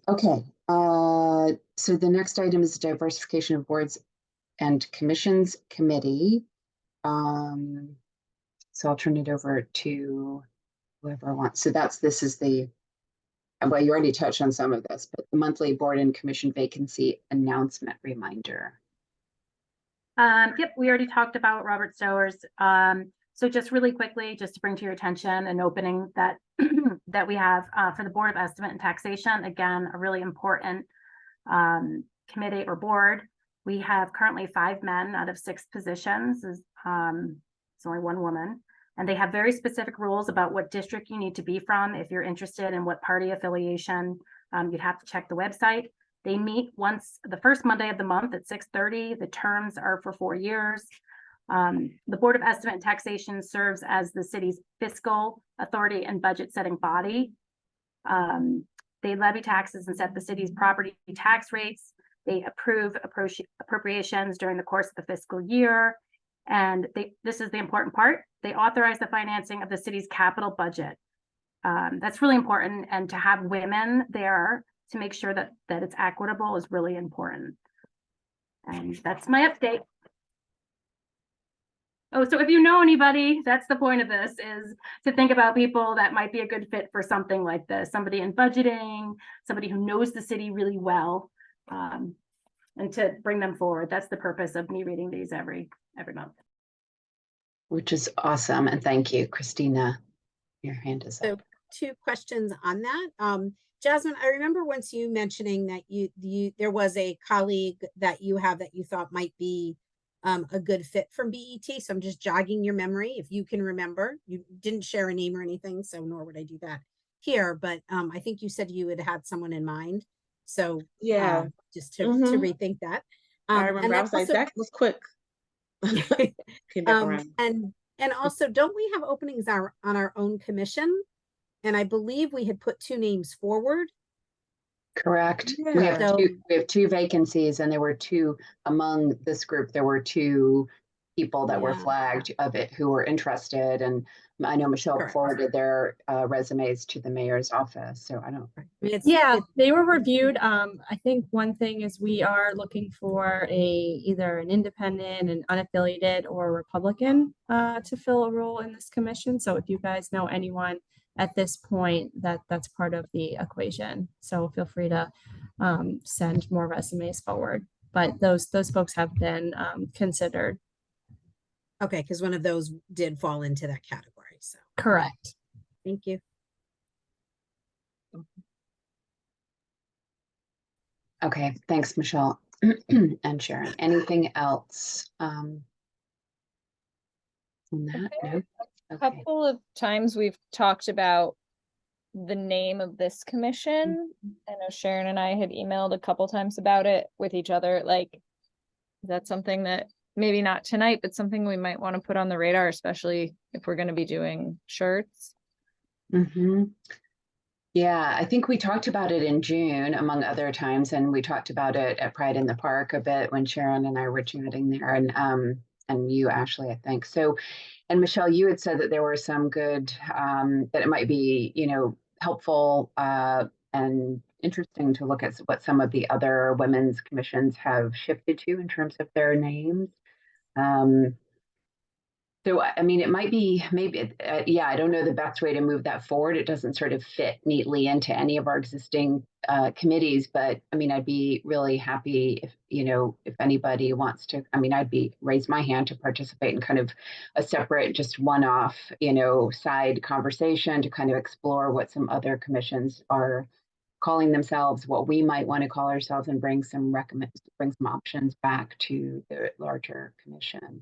Okay, so the next item is diversification of boards and commissions committee. So I'll turn it over to whoever wants. So this is the, well, you already touched on some of this, but the monthly board and commission vacancy announcement reminder. Yep, we already talked about Robert Stowers. So just really quickly, just to bring to your attention an opening that that we have for the Board of Estimate and Taxation. Again, a really important committee or board. We have currently 5 men out of 6 positions. It's only 1 woman. And they have very specific rules about what district you need to be from. If you're interested in what party affiliation, you'd have to check the website. They meet once the first Monday of the month at 6:30. The terms are for 4 years. The Board of Estimate and Taxation serves as the city's fiscal authority and budget setting body. They levy taxes and set the city's property tax rates. They approve appropriations during the course of the fiscal year. And this is the important part. They authorize the financing of the city's capital budget. That's really important. And to have women there to make sure that it's equitable is really important. And that's my update. Oh, so if you know anybody, that's the point of this, is to think about people that might be a good fit for something like this. Somebody in budgeting, somebody who knows the city really well, and to bring them forward. That's the purpose of me reading these every month. Which is awesome. And thank you, Christina. Your hand is So up. 2 questions on that. Jasmine, I remember once you mentioning that there was a colleague that you have that you thought might be a good fit from BET. So I'm just jogging your memory. If you can remember, you didn't share a name or anything, so nor would I do that here. But I think you said you had someone in mind. So Yeah, just to rethink that. I remember. I was like, that was quick. Came back around. And also, don't we have openings on our own commission? And I believe we had put 2 names forward. Correct. Yeah. We have 2 vacancies, and there were 2 among this group. There were 2 people that were Yeah. flagged of it who were interested, and I know Michelle Correct. forwarded their resumes to the mayor's office. So I don't. Yeah, they were reviewed. I think one thing is we are looking for either an independent, an unaffiliated, or a Republican to fill a role in this commission. So if you guys know anyone at this point, that's part of the equation. So feel free to send more resumes forward. But those folks have been considered. Okay, because one of those did fall into that category. So Correct. thank you. Okay, thanks, Michelle and Sharon. Anything else on that? No. A Okay. couple of times we've talked about the name of this commission. I know Sharon and I had emailed a couple times about it with each other. Like, that's something that maybe not tonight, but something we might want to put on the radar, especially if we're going to be doing shirts. Yeah, I think we talked about it in June, among other times, and we talked about it at Pride in the Park a bit when Sharon and I were chatting there, and you, Ashley, I think. So, and Michelle, you had said that there were some good, that it might be, helpful and interesting to look at what some of the other women's commissions have shifted to in terms of their names. So, I mean, it might be maybe, I don't know the best way to move that forward. It doesn't sort of fit neatly into any of our existing committees, but I mean, I'd be really happy if anybody wants to, I'd raise my hand to participate in kind of a separate, just one-off, side conversation to kind of explore what some other commissions are calling themselves, what we might want to call ourselves, and bring some options back to the larger commission.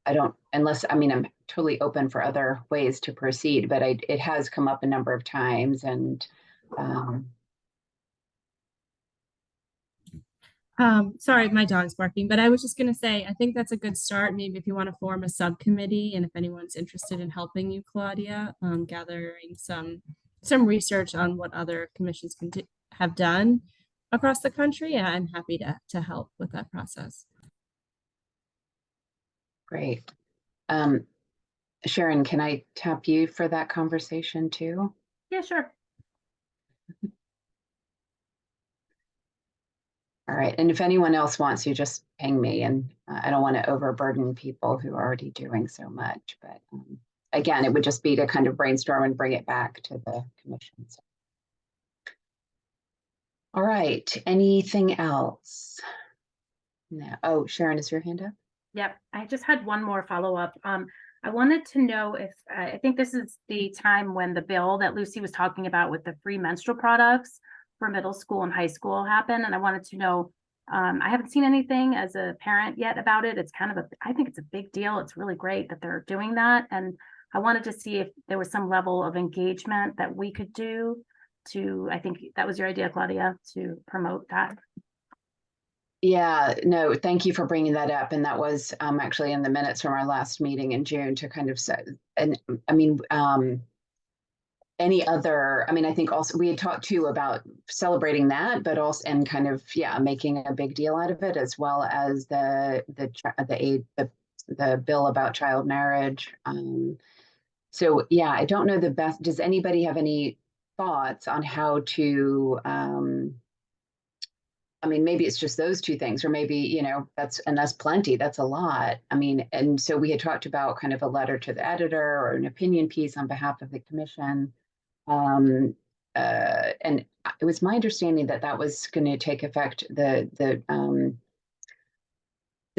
I'm totally open for other ways to proceed, but it has come up a number of times, and sorry, my dog's barking, but I was just going to say, I think that's a good start. Maybe if you want to form a subcommittee, and if anyone's interested in helping you, Claudia, gathering some research on what other commissions have done across the country, I'm happy to help with that process. Great. Sharon, can I tap you for that conversation too? Yeah, sure. All right, and if anyone else wants you, just ping me, and I don't want to overburden people who are already doing so much, but again, it would just be to kind of brainstorm and bring it back to the commission. So. All right, anything else? No. Oh, Sharon, is your hand up? Yep, I just had one more follow-up. I wanted to know if, I think this is the time when the bill that Lucy was talking about with the free menstrual products for middle school and high school happened, and I wanted to know, I haven't seen anything as a parent yet about it. It's kind of I think it's a big deal. It's really great that they're doing that, and I wanted to see if there was some level of engagement that we could do to, I think that was your idea, Claudia, to promote that. Yeah, no, thank you for bringing that up. And that was actually in the minutes from our last meeting in June to kind of set, and I mean, any other, I mean, I think also we had talked too about celebrating that, but also, and kind of, yeah, making a big deal out of it, as well as the bill about child marriage. So yeah, I don't know the best, does anybody have any thoughts on how to, I mean, maybe it's just those two things, or maybe, you know, that's plenty. That's a lot. I mean, and so we had talked about kind of a letter to the editor or an opinion piece on behalf of the commission. And it was my understanding that that was going to take effect, the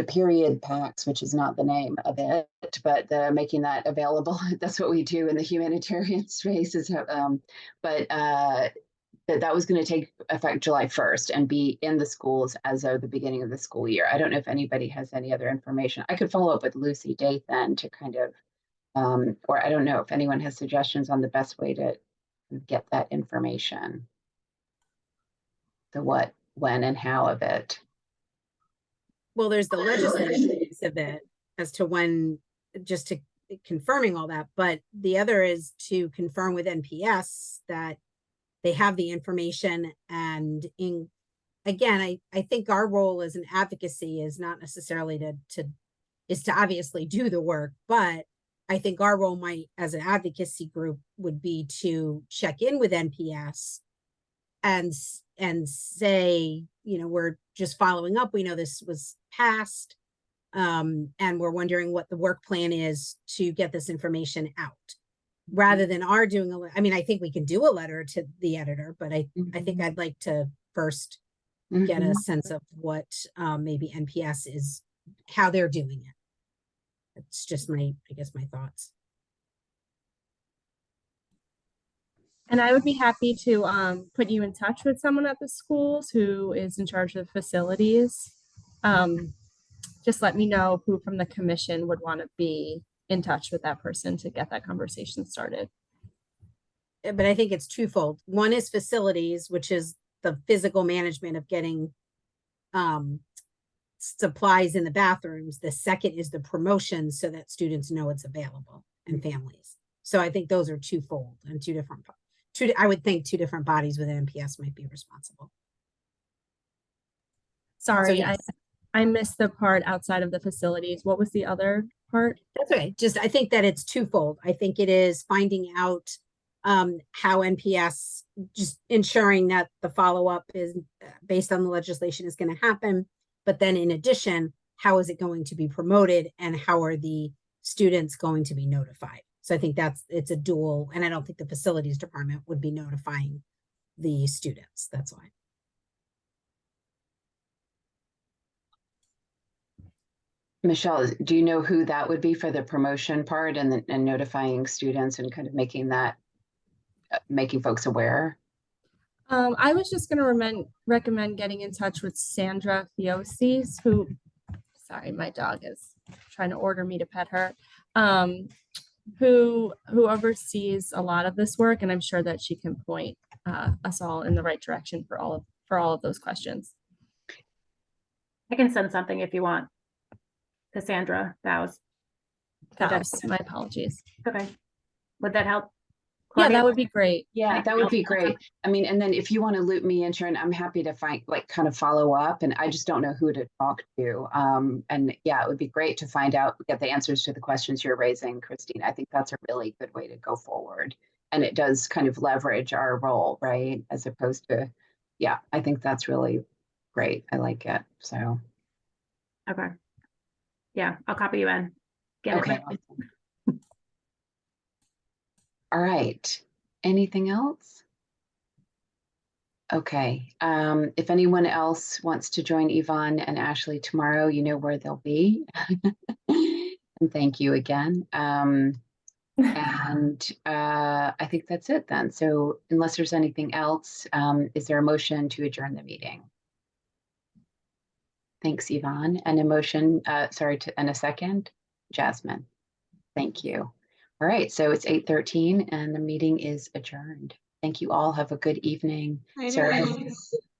period packs, which is not the name of it, but the making that available. That's what we do in the humanitarian space. That was going to take effect July 1st and be in the schools as of the beginning of the school year. I don't know if anybody has any other information. I could follow up with Lucy Dathan to kind of, or I don't know if anyone has suggestions on the best way to get that information. The what, when, and how of it. Well, there's the legislative piece of it as to when, just to confirming all that, but the other is to confirm with NPS that they have the information. And again, I think our role as an advocacy is not necessarily to obviously do the work, but I think our role might, as an advocacy group, would be to check in with NPS and say, you know, we're just following up. We know this was passed, and we're wondering what the work plan is to get this information out, rather than our doing I mean, I think we can do a letter to the editor, but I think I'd like to first get a sense of what maybe NPS is, how they're doing it. It's just I guess my thoughts. And I would be happy to put you in touch with someone at the schools who is in charge of facilities. Just let me know who from the commission would want to be in touch with that person to get that conversation started. But I think it's twofold. One is facilities, which is the physical management of getting supplies in the bathrooms. The second is the promotion so that students know it's available and families. So I think those are twofold and I would think two different bodies within NPS might be responsible. Sorry, So, yes. I missed the part outside of the facilities. What was the other part? That's okay. Just, I think that it's twofold. I think it is finding out how NPS, just ensuring that the follow-up is based on the legislation is going to happen. But then in addition, how is it going to be promoted and how are the students going to be notified? So I think it's a dual, and I don't think the facilities department would be notifying the students. That's why. Michelle, do you know who that would be for the promotion part and notifying students and kind of making folks aware? I was just going to recommend getting in touch with Sandra Theosis, who, sorry, my dog is trying to order me to pet her, who oversees a lot of this work, and I'm sure that she can point us all in the right direction for all of those questions. I can send something if you want. Cassandra Vows. My apologies. Okay. Would that help? Yeah, Claudia? that would be great. Yeah, that would be great. I mean, and then if you want to loop me in, Sharon, I'm happy to find, like, kind of follow up, and I just don't know who to talk to. And yeah, it would be great to find out, get the answers to the questions you're raising, Christine. I think that's a really good way to go forward. And it does kind of leverage our role, right? As opposed to, yeah, I think that's really great. I like it. So, Okay. Yeah, I'll copy you in. Get it okay. right. Awesome. All right. Anything else? Okay. If anyone else wants to join Yvonne and Ashley tomorrow, you know where they'll be. And thank you again. And I think that's it then. So unless there's anything else, is there a motion to adjourn the meeting? Thanks, Yvonne. And a motion, and a second, Jasmine. Thank you. All right, so it's 8:13 and the meeting is adjourned. Thank you all. Have a good evening. Night, Sarah, everyone.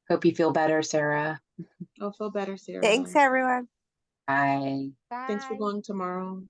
hope you feel better, Sarah. I'll feel better, Sarah. Thanks, everyone. Bye. Thanks for Bye. going tomorrow.